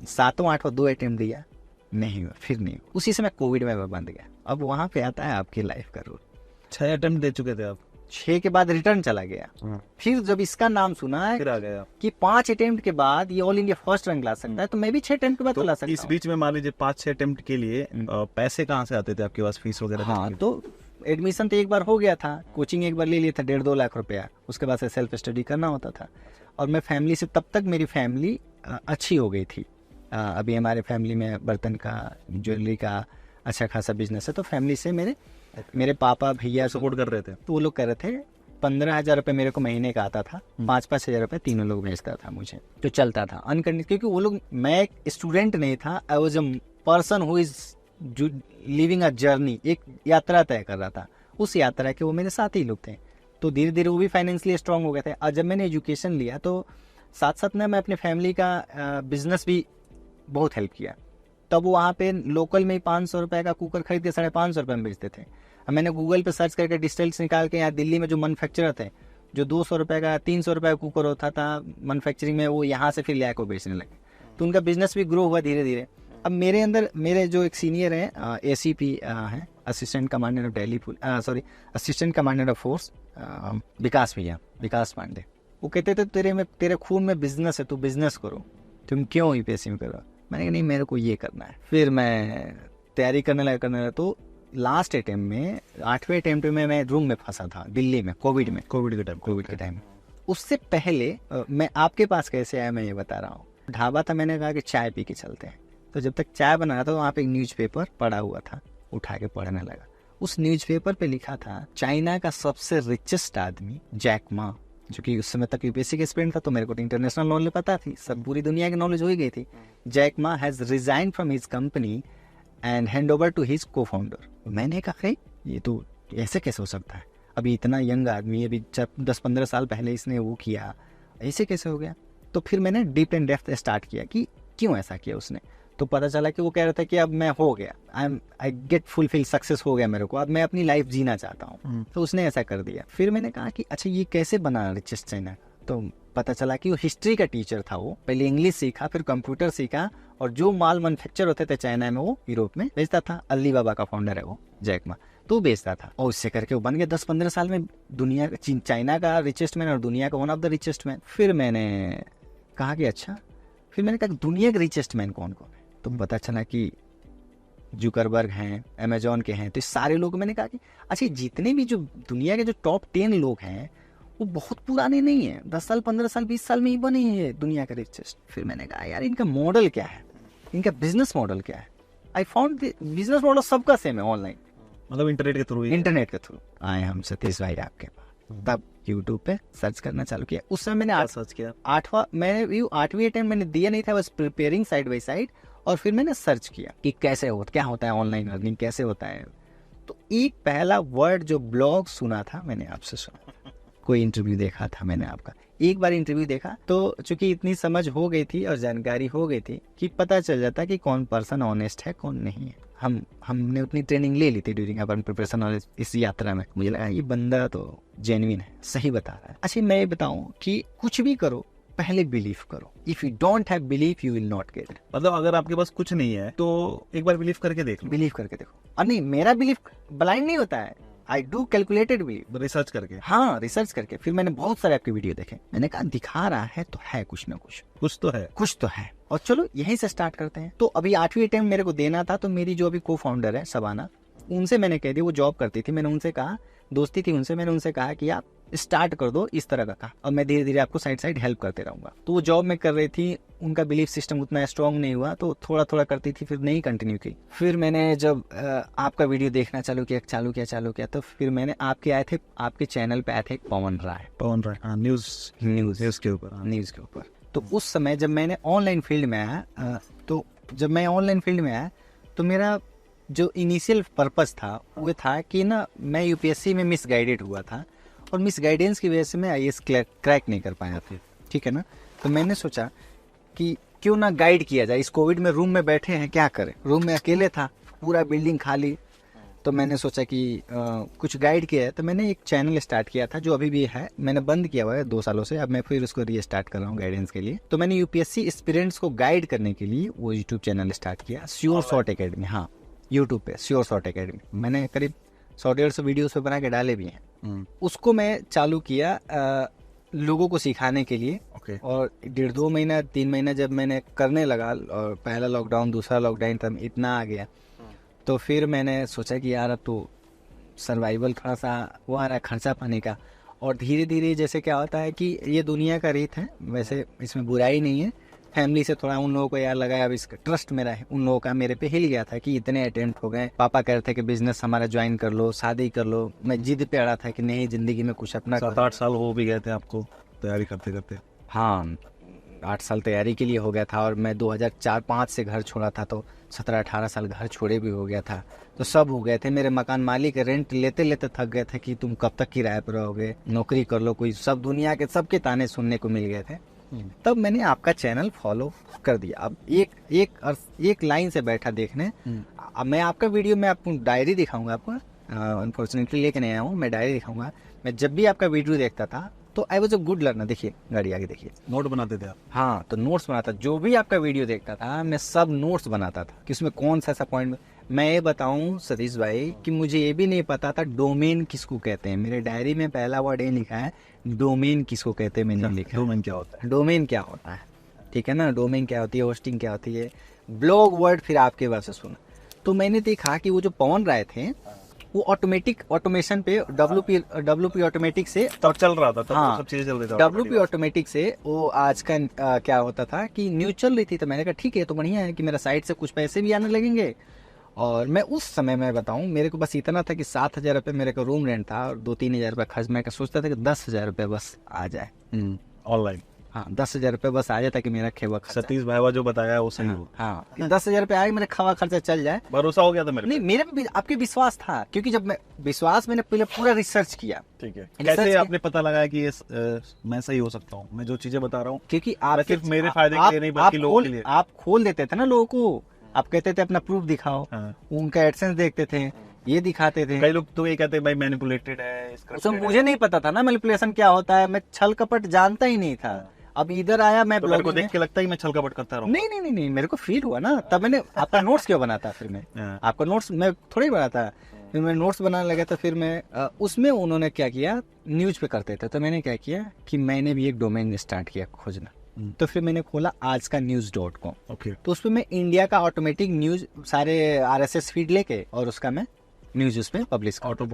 7वां 8वां 2 अटेम्प्ट दिया, नहीं हुआ, फिर नहीं हुआ। उसी समय कोविड में बंद गया। अब वहाँ पे आता है आपकी लाइफ का रूल। 6 अटेम्प्ट दे चुके थे आप? 6 के बाद रिटर्न चला गया। फिर जब इसका नाम सुना है फिर आ गया कि 5 अटेम्प्ट के बाद ये ऑल इंडिया फर्स्ट रैंक ला सकता है, तो मैं भी 6 अटेम्प्ट के बाद तो ला सकता इस हूँ। बीच में मान लीजिए 5-6 अटेम्प्ट के लिए पैसे कहाँ से आते थे आपके पास, फीस वगैरह? हाँ, तो एडमिशन तो एक बार हो गया था, कोचिंग एक बार ले लिया था 1.5-2 लाख रुपया, उसके बाद से सेल्फ स्टडी करना होता था। और मैं फैमिली से, तब तक मेरी फैमिली अच्छी हो गई थी। अभी हमारे फैमिली में बर्तन का, ज्वेलरी का अच्छा खासा बिजनेस है, तो फैमिली से मेरे पापा भैया सपोर्ट कर रहे थे। तो वो लोग कह रहे थे 15,000 रुपये मेरे को महीने का आता था, 5-5 हज़ार रुपये तीनों लोग भेजता था मुझे, तो चलता था अनकंडीशनल। क्योंकि वो लोग, मैं एक स्टूडेंट नहीं था, I was a person who is living a journey, एक यात्रा तय कर रहा था। उस यात्रा के वो मेरे साथ ही लोग थे, तो धीरे धीरे वो भी फाइनेंशियली स्ट्रांग हो गए थे। और जब मैंने एजुकेशन लिया तो साथ साथ में मैं अपने फैमिली का बिजनेस भी बहुत हेल्प किया। तब वहाँ पे लोकल में 500 रुपये का कुकर खरीद के 550 रुपये में बेचते थे। अब मैंने गूगल पे सर्च करके डिटेल्स निकाल के यहाँ दिल्ली में जो मैन्युफैक्चरर थे, जो 200 रुपये का 300 रुपये का कुकर होता था मैन्युफैक्चरिंग में, वो यहाँ से फिर ले को बेचने लगे, तो उनका बिजनेस भी ग्रो हुआ धीरे धीरे। अब मेरे अंदर मेरे जो एक सीनियर हैं, ACP हैं, assistant commander of Delhi police, assistant commander of force, Vikas भैया, विकास पांडे, वो कहते थे तेरे खून में बिजनेस है, तू बिजनेस करो, तुम क्यों UPSC में करो। मैंने कहा नहीं, मेरे को ये करना है। फिर मैं तैयारी करने लगा तो लास्ट अटेम्प्ट में, 8वें अटेम्प्ट में मैं रूम में फंसा था दिल्ली में, कोविड के टाइम। उससे पहले मैं आपके पास कैसे आया मैं ये बता रहा हूँ। ढाबा था, मैंने कहा कि चाय पी के चलते हैं, तो जब तक चाय बना रहा था वहाँ पे एक न्यूज़पेपर पड़ा हुआ था, उठा के पढ़ने लगा। उस न्यूज़पेपर पे लिखा था चाइना का सबसे रिचेस्ट आदमी जैक मा, जो कि उस समय तक UPSC के स्टूडेंट था, तो मेरे को तो इंटरनेशनल नॉलेज पता थी, सब पूरी दुनिया की नॉलेज हो ही गई थी। Jack Ma has resign from his company and hand over to his cofounder. मैंने कहा ये तो ऐसे कैसे हो सकता है, अभी इतना यंग आदमी, अभी 10-15 साल पहले इसने वो किया, ऐसे कैसे हो गया। तो फिर मैंने डीप एंड डेप्थ स्टार्ट किया कि क्यों ऐसा किया उसने। तो पता चला कि वो कह रहा था कि अब मैं हो गया, आई गेट फुलफिल, सक्सेस हो गया मेरे को, अब मैं अपनी लाइफ जीना चाहता हूँ। तो उसने ऐसा कर दिया। फिर मैंने कहा कि अच्छा ये कैसे बना रिचेस्ट चाइना, तो पता चला कि वो हिस्ट्री का टीचर था। वो पहले इंग्लिश सीखा, फिर कंप्यूटर सीखा, और जो माल मैन्युफैक्चर होते थे चाइना में वो यूरोप में बेचता था। अली बाबा का फाउंडर है वो, जैक मा, तो बेचता था, और उससे करके वो बन गया 10-15 साल में दुनिया, चाइना का रिचेस्ट मैन और दुनिया का one of the richest man. फिर मैंने कहा कि अच्छा, फिर मैंने कहा दुनिया के रिचेस्ट मैन कौन कौन है, तो पता चला कि जुकरबर्ग हैं, अमेजॉन के हैं, तो सारे लोग। मैंने कहा कि अच्छा जितने भी जो दुनिया के जो टॉप 10 लोग हैं वो बहुत पुराने नहीं है, 10 साल 15 साल 20 साल में ही बने हैं दुनिया का रिचेस्ट। फिर मैंने कहा यार इनका मॉडल क्या है, इनका बिजनेस मॉडल क्या है। आई फाउंड बिजनेस मॉडल सबका सेम है, ऑनलाइन, मतलब इंटरनेट के थ्रू आए हम सतीश भाई आपके पास। तब यूट्यूब पे सर्च करना चालू किया। उस समय मैंने सर्च किया, 8वीं अटेम्प्ट मैंने दिया नहीं था, बस प्रिपेयरिंग साइड बाई साइड। और फिर मैंने सर्च किया कि कैसे क्या होता है ऑनलाइन अर्निंग, कैसे होता है। तो एक पहला वर्ड जो ब्लॉग सुना था मैंने आपसे सुना, कोई इंटरव्यू देखा था मैंने आपका, एक बार इंटरव्यू देखा, तो चूंकि इतनी समझ हो गई थी और जानकारी हो गई थी कि पता चल जाता कि कौन पर्सन ऑनेस्ट है कौन नहीं है। हमने उतनी ट्रेनिंग ले ली थी ड्यूरिंग अपन प्रिपरेशन और इस यात्रा में। मुझे लगा ये बंदा तो जेन्युइन है, सही बता रहा है। अच्छा मैं ये बताऊं कि कुछ भी करो पहले बिलीव करो। If you don't have belief you will not gate. मतलब अगर आपके पास कुछ नहीं है तो एक बार बिलीव करके देख लो। बिलीव करके देखो। और नहीं, मेरा बिलीफ ब्लाइंड नहीं होता है, I do calculated believe, research करके। हाँ, रिसर्च करके। फिर मैंने बहुत सारे आपके वीडियो देखे, मैंने कहा दिखा रहा है तो है कुछ ना कुछ तो है। और चलो यहीं से स्टार्ट करते हैं। तो अभी 8वीं अटेम्प्ट मेरे को देना था, तो मेरी जो अभी को फाउंडर है शबाना, उनसे मैंने कह दिया, वो जॉब करती थी, मैंने उनसे कहा, दोस्ती थी उनसे, मैंने उनसे कहा कि आप स्टार्ट कर दो इस तरह का, और मैं धीरे धीरे आपको साइड हेल्प करते रहूंगा। तो वो जॉब में कर रही थी, उनका बिलीफ सिस्टम उतना स्ट्रांग नहीं हुआ, तो थोड़ा थोड़ा करती थी, फिर नहीं कंटिन्यू की। फिर मैंने जब आपका वीडियो देखना चालू किया, तो फिर मैंने आपके चैनल पे आए थे पवन राय, न्यूज के ऊपर। तो उस समय जब मैंने ऑनलाइन फील्ड में आया, तो मेरा जो इनिशियल पर्पस था वो था कि ना, मैं UPSC में मिसगाइडेड हुआ था, और मिसगाइडेंस की वजह से मैं IAS क्रैक नहीं कर पाया था, ठीक है ना। तो मैंने सोचा कि क्यों ना गाइड किया जाए। इस कोविड में रूम में बैठे हैं, क्या करें, रूम में अकेले था, पूरा बिल्डिंग खाली। तो मैंने सोचा कि कुछ गाइड किया है। तो मैंने एक चैनल स्टार्ट किया था, जो अभी भी है, मैंने बंद किया हुआ है 2 सालों से, अब मैं फिर उसको रीस्टार्ट कर रहा हूँ गाइडेंस के लिए। तो मैंने UPSC एस्पिरेंट्स को गाइड करने के लिए वो यूट्यूब चैनल स्टार्ट किया, श्योर शॉट एकेडमी। हाँ, यूट्यूब पे श्योर शॉट एकेडमी। मैंने करीब 100-150 वीडियोस पे बना के डाले भी हैं। उसको मैं चालू किया लोगों को सिखाने के लिए। ओके। और 1.5-2 महीना 3 महीना जब मैंने करने लगा और पहला लॉकडाउन दूसरा लॉकडाउन तब इतना आ गया, तो फिर मैंने सोचा कि यार अब तो सर्वाइवल थोड़ा सा वो आ रहा है खर्चा पानी का। और धीरे धीरे जैसे क्या होता है कि ये दुनिया का रीत है, वैसे इसमें बुराई नहीं है। फैमिली से थोड़ा उन लोगों को यार लगा अब इसका ट्रस्ट मेरा है, उन लोगों का मेरे पे हिल गया था कि इतने अटेम्प्ट हो गए। पापा कह रहे थे कि बिजनेस हमारा ज्वाइन कर लो, शादी कर लो। मैं जिद पे अड़ा था कि नहीं, जिंदगी में कुछ अपना 7-8 साल हो भी गए थे आपको तैयारी करते करते? हाँ, 8 साल तैयारी के लिए हो गया था। और मैं 2004-05 से घर छोड़ा था, तो 17-18 साल घर छोड़े भी हो गया था। तो सब हो गए थे। मेरे मकान मालिक रेंट लेते लेते थक गए थे कि तुम कब तक किराए पर रहोगे, नौकरी कर लो कोई। सब दुनिया के सबके ताने सुनने को मिल गए थे। तब मैंने आपका चैनल फॉलो कर दिया। अब एक लाइन से बैठा देखने। अब मैं आपका वीडियो में आपको डायरी दिखाऊंगा, आपको अनफॉर्चुनेटली लेके नहीं आया हूँ, मैं डायरी दिखाऊंगा। मैं जब भी आपका वीडियो देखता था तो I was a good learner. देखिए गाड़ी आगे देखिए, नोट बनाते थे आप? हाँ, तो नोट्स बनाता। जो भी आपका वीडियो देखता था मैं सब नोट्स बनाता था कि उसमें कौन सा ऐसा पॉइंट। मैं ये बताऊं सतीश भाई कि मुझे ये भी नहीं पता था डोमेन किसको कहते हैं। मेरे डायरी में पहला वर्ड ये लिखा है डोमेन किसको कहते हैं, मैंने लिखा। डोमेन क्या होता है? डोमेन क्या होता है, ठीक है ना। डोमेन क्या होती है, होस्टिंग क्या होती है, ब्लॉग वर्ड फिर आपके पास से सुना। तो मैंने देखा कि वो जो पवन राय थे वो ऑटोमेशन पे WP ऑटोमेटिक से तब चल रहा था, तब हाँ, सब चीजें चल रही थी। WP ऑटोमेटिक से वो आज का क्या होता था कि न्यूज चल रही थी। तो मैंने कहा ठीक है, तो बढ़िया है कि मेरा साइट से कुछ पैसे भी आने लगेंगे। और मैं उस समय मैं बताऊं, मेरे को बस इतना था कि 7,000 रुपये मेरे को रूम रेंट था और 2-3 हज़ार रुपये खर्च। मैं सोचता था कि 10,000 रुपये बस आ जाए ऑनलाइन। हाँ, 10,000 रुपये बस आ जाए ताकि मेरा खेवा खर्चा। सतीश भाईवा जो बताया वो सही हो। हाँ, 10,000 रुपये आए, मेरा खवा खर्चा चल जाए। भरोसा हो गया था मेरे नहीं, मेरे पे आपके विश्वास था, क्योंकि जब मैंने पहले पूरा रिसर्च किया। ठीक है। कैसे आपने पता लगाया कि ये मैं सही हो सकता हूँ? मैं जो चीजें बता रहा हूँ क्योंकि आप सिर्फ मेरे फायदे के लिए नहीं बल्कि लोगों के लिए। आप खोल देते थे ना लोगों को, आप कहते थे अपना प्रूफ दिखाओ। हाँ। उनका एडसेंस देखते थे, ये दिखाते थे। कई लोग तो ये कहते हैं भाई मैनिपुलेटेड है, उसमें मुझे नहीं पता था ना मैनिपुलेशन क्या होता है। मैं छल कपट जानता ही नहीं था। अब इधर आया मैं तो मेरे को देख के लगता है कि मैं छल कपट करता रहूं। नहीं, मेरे को फील हुआ ना, तब मैंने आपका नोट्स क्यों बनाता। फिर मैं आपका नोट्स मैं थोड़ी बनाता। फिर मैं नोट्स बनाने लगा। तो फिर मैं उसमें उन्होंने क्या किया, न्यूज पे करते थे, तो मैंने क्या किया कि मैंने भी एक डोमेन स्टार्ट किया खोजना। तो फिर मैंने खोला आज का news.com। ओके। तो उसपे मैं इंडिया का ऑटोमेटिक न्यूज सारे RSS फीड लेके और उसका मैं न्यूज उसमें पब्लिश ऑटो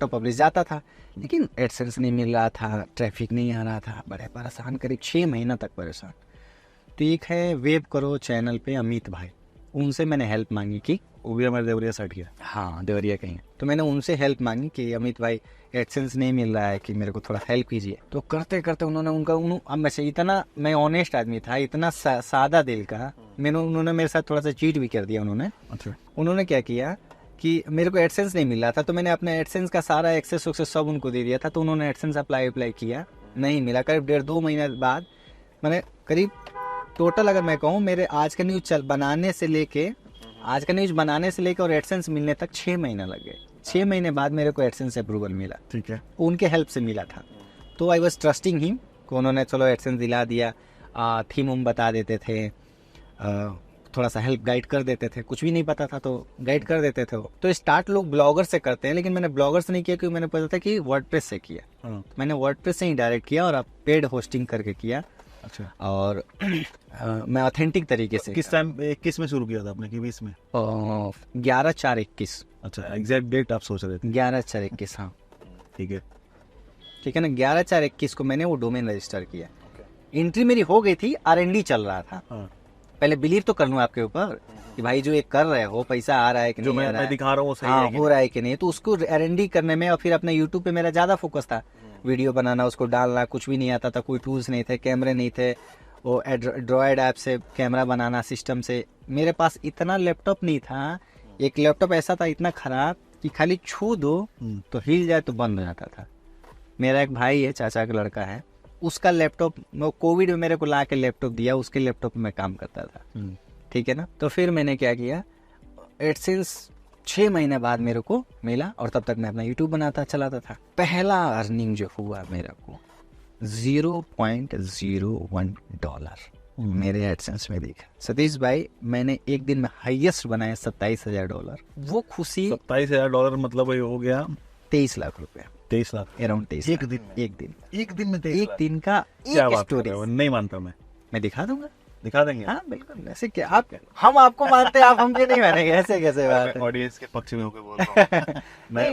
पब्लिश जाता था। लेकिन एडसेंस नहीं मिल रहा था, ट्रैफिक नहीं आ रहा था, बड़े परेशान, करीब 6 महीना तक परेशान। तो एक है वेब करो चैनल पे अमित भाई, उनसे मैंने हेल्प मांगी कि वो भी हमारे देवरिया साइड किया। हाँ, देवरिया कहीं। तो मैंने उनसे हेल्प मांगी कि अमित भाई एडसेंस नहीं मिल रहा है, कि मेरे को थोड़ा हेल्प कीजिए। तो करते करते उन्होंने अब मैं इतना मैं ऑनेस्ट आदमी था, इतना सादा दिल का। उन्होंने मेरे साथ थोड़ा सा चीट भी कर दिया। उन्होंने क्या किया कि मेरे को एडसेंस नहीं मिल रहा था, तो मैंने अपने एडसेंस का सारा एक्सेस सब उनको दे दिया था। तो उन्होंने एडसेंस अप्लाई किया, नहीं मिला। करीब 1.5-2 महीने बाद मैंने करीब टोटल अगर मैं कहूँ मेरे आज का न्यूज बनाने से लेके और एडसेंस मिलने तक 6 महीना लग गए। 6 महीने बाद मेरे को एडसेंस अप्रूवल मिला। ठीक है। उनके हेल्प से मिला था। तो आई वॉज ट्रस्टिंग हिम को उन्होंने चलो एडसेंस दिला दिया। थीम बता देते थे, थोड़ा सा हेल्प गाइड कर देते थे। कुछ भी नहीं पता था तो गाइड कर देते थे वो। तो स्टार्ट लोग ब्लॉगर से करते हैं, लेकिन मैंने ब्लॉगर से नहीं किया क्योंकि मैंने पता था कि वर्डप्रेस से किया। मैंने वर्डप्रेस से ही डायरेक्ट किया और अब पेड होस्टिंग करके किया। अच्छा। और मैं ऑथेंटिक तरीके से। किस टाइम 21 में शुरू किया था आपने कि 20 में? 11/4/21। अच्छा, एग्जैक्ट डेट आप सोच रहे थे? 11/4/21। हाँ, ठीक है ना। 11/4/21 को मैंने वो डोमेन रजिस्टर किया। एंट्री मेरी हो गई थी, R&D चल रहा था। पहले बिलीव तो कर लूं आपके ऊपर कि भाई जो ये कर रहे हो पैसा आ रहा है कि नहीं आ रहा है, दिखा रहा हूँ सही हाँ, हो रहा है कि नहीं। तो उसको R&D करने में और फिर अपने यूट्यूब पे मेरा ज्यादा फोकस था। वीडियो बनाना, उसको डालना, कुछ भी नहीं आता था, कोई टूल्स नहीं थे, कैमरे नहीं थे। वो ड्रॉयड ऐप से कैमरा बनाना सिस्टम से। मेरे पास इतना लैपटॉप नहीं था। एक लैपटॉप ऐसा था इतना खराब कि खाली छू दो तो हिल जाए तो बंद हो जाता था। मेरा एक भाई है, चाचा का लड़का है, उसका लैपटॉप कोविड में मेरे को ला के लैपटॉप दिया, उसके लैपटॉप में काम करता था। ठीक है ना। तो फिर मैंने क्या किया, एडसेंस 6 महीने बाद मेरे को मिला और तब तक मैं अपना यूट्यूब बनाता चलाता था। पहला अर्निंग जो हुआ मेरे को $0.01 मेरे एडसेंस में दिखा। सतीश भाई, मैंने एक दिन में हाईएस्ट बनाया $27,000। वो खुशी $27,000 मतलब ये हो गया 23 लाख रुपए, 23 लाख अराउंड 23 एक लाख। दिन में? एक दिन, एक दिन में 23 एक लाख? दिन का क्या एक बात कर स्टोरी रहे हो? नहीं मानता मैं दिखा दूंगा। दिखा देंगे हाँ बिल्कुल, ऐसे क्या आप, हम आपको मानते हैं, आप हमसे नहीं मानेंगे, ऐसे कैसे बात है। ऑडियंस के पक्ष में होकर बोल रहा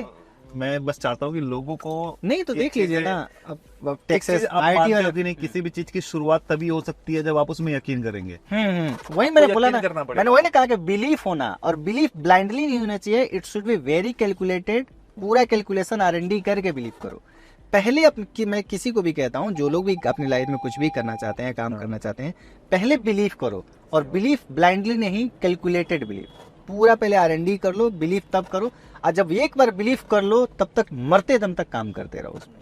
हूँ मैं बस चाहता हूँ कि लोगों को नहीं तो ये देख लीजिए चीजें- ना, अब एक टेक्सास चीज आप आईटी मानते वाले। हो कि नहीं, किसी भी चीज की शुरुआत तभी हो सकती है जब आप उसमें यकीन करेंगे। वही मैंने बोला यकीन ना, करना पड़ेगा। मैंने वही ना कहा कि बिलीफ होना, और बिलीफ ब्लाइंडली नहीं होना चाहिए, it should be very calculated, पूरा कैलकुलेशन R&D करके बिलीव करो पहले। मैं किसी को भी कहता हूँ, जो लोग भी अपनी लाइफ में कुछ भी करना चाहते हैं, काम करना चाहते हैं, पहले बिलीव करो, और बिलीफ ब्लाइंडली नहीं, कैलकुलेटेड बिलीव, पूरा पहले R&D कर लो, बिलीव तब करो, और जब एक बार बिलीव कर लो तब तक मरते दम तक काम करते रहो उसमें।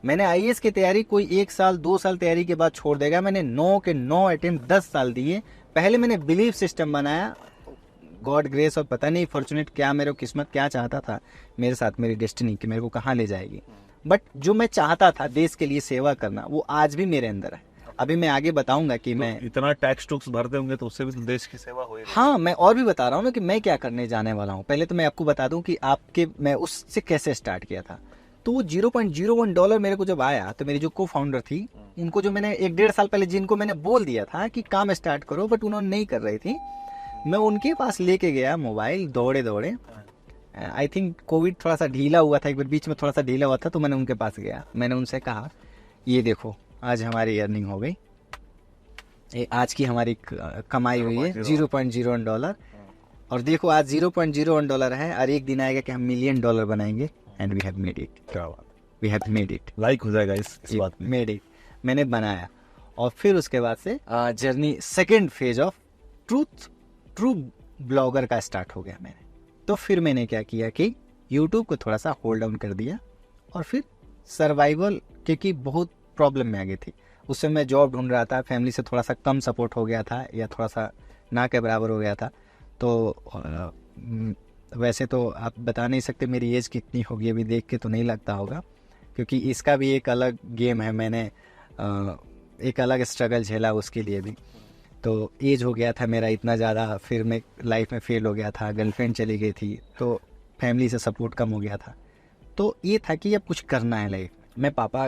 मैंने IAS की तैयारी कोई 1 साल 2 साल तैयारी के बाद छोड़ देगा, मैंने 9 के 9 अटेम्प्ट 10 साल दिए, पहले मैंने बिलीव सिस्टम बनाया, गॉड ग्रेस, और पता नहीं फॉर्चुनेट क्या मेरे को किस्मत क्या चाहता था मेरे साथ, मेरी डेस्टिनी कि मेरे को कहाँ ले जाएगी, बट जो मैं चाहता था देश के लिए सेवा करना, वो आज भी मेरे अंदर है। अभी मैं आगे बताऊंगा कि मैं इतना टैक्स टूक्स भरते होंगे तो उससे भी तो देश की सेवा होगी। हाँ, मैं और भी बता रहा हूँ ना कि मैं क्या करने जाने वाला हूँ। पहले तो मैं आपको बता दूं कि मैं उससे कैसे स्टार्ट किया था। तो वो $0.01 मेरे को जब आया, तो मेरी जो को फाउंडर थी, उनको जो मैंने 1-1.5 साल पहले जिनको मैंने बोल दिया था कि काम स्टार्ट करो, बट उन्होंने नहीं कर रही थी, मैं उनके पास लेके गया मोबाइल दौड़े दौड़े। आई थिंक कोविड थोड़ा सा ढीला हुआ था, एक बार बीच में थोड़ा सा ढीला हुआ था, तो मैंने उनके पास गया, मैंने उनसे कहा ये देखो आज हमारी अर्निंग हो गई, आज की हमारी कमाई हुई है $0.01, और देखो आज $0.01 है, और एक दिन आएगा कि हम $1 मिलियन बनाएंगे, and we have made it. क्या बात, we have made it, like हो जाएगा इस बात में। मेड इट, मैंने बनाया। और फिर उसके बाद से journey second phase of true blogger का स्टार्ट हो गया मैंने। तो फिर मैंने क्या किया कि यूट्यूब को थोड़ा सा होल्ड डाउन कर दिया, और फिर सर्वाइवल, क्योंकि बहुत प्रॉब्लम में आ गई थी उस समय, मैं जॉब ढूंढ रहा था, फैमिली से थोड़ा सा कम सपोर्ट हो गया था, या थोड़ा सा ना के बराबर हो गया था। तो वैसे तो आप बता नहीं सकते मेरी एज कितनी होगी, अभी देख के तो नहीं लगता होगा, क्योंकि इसका भी एक अलग गेम है, मैंने एक अलग स्ट्रगल झेला उसके लिए भी। तो एज हो गया था मेरा इतना ज़्यादा, फिर मैं लाइफ में फेल हो गया था, गर्लफ्रेंड चली गई थी, तो फैमिली से सपोर्ट कम हो गया था। तो ये था कि अब कुछ करना है लाइफ में। मैं पापा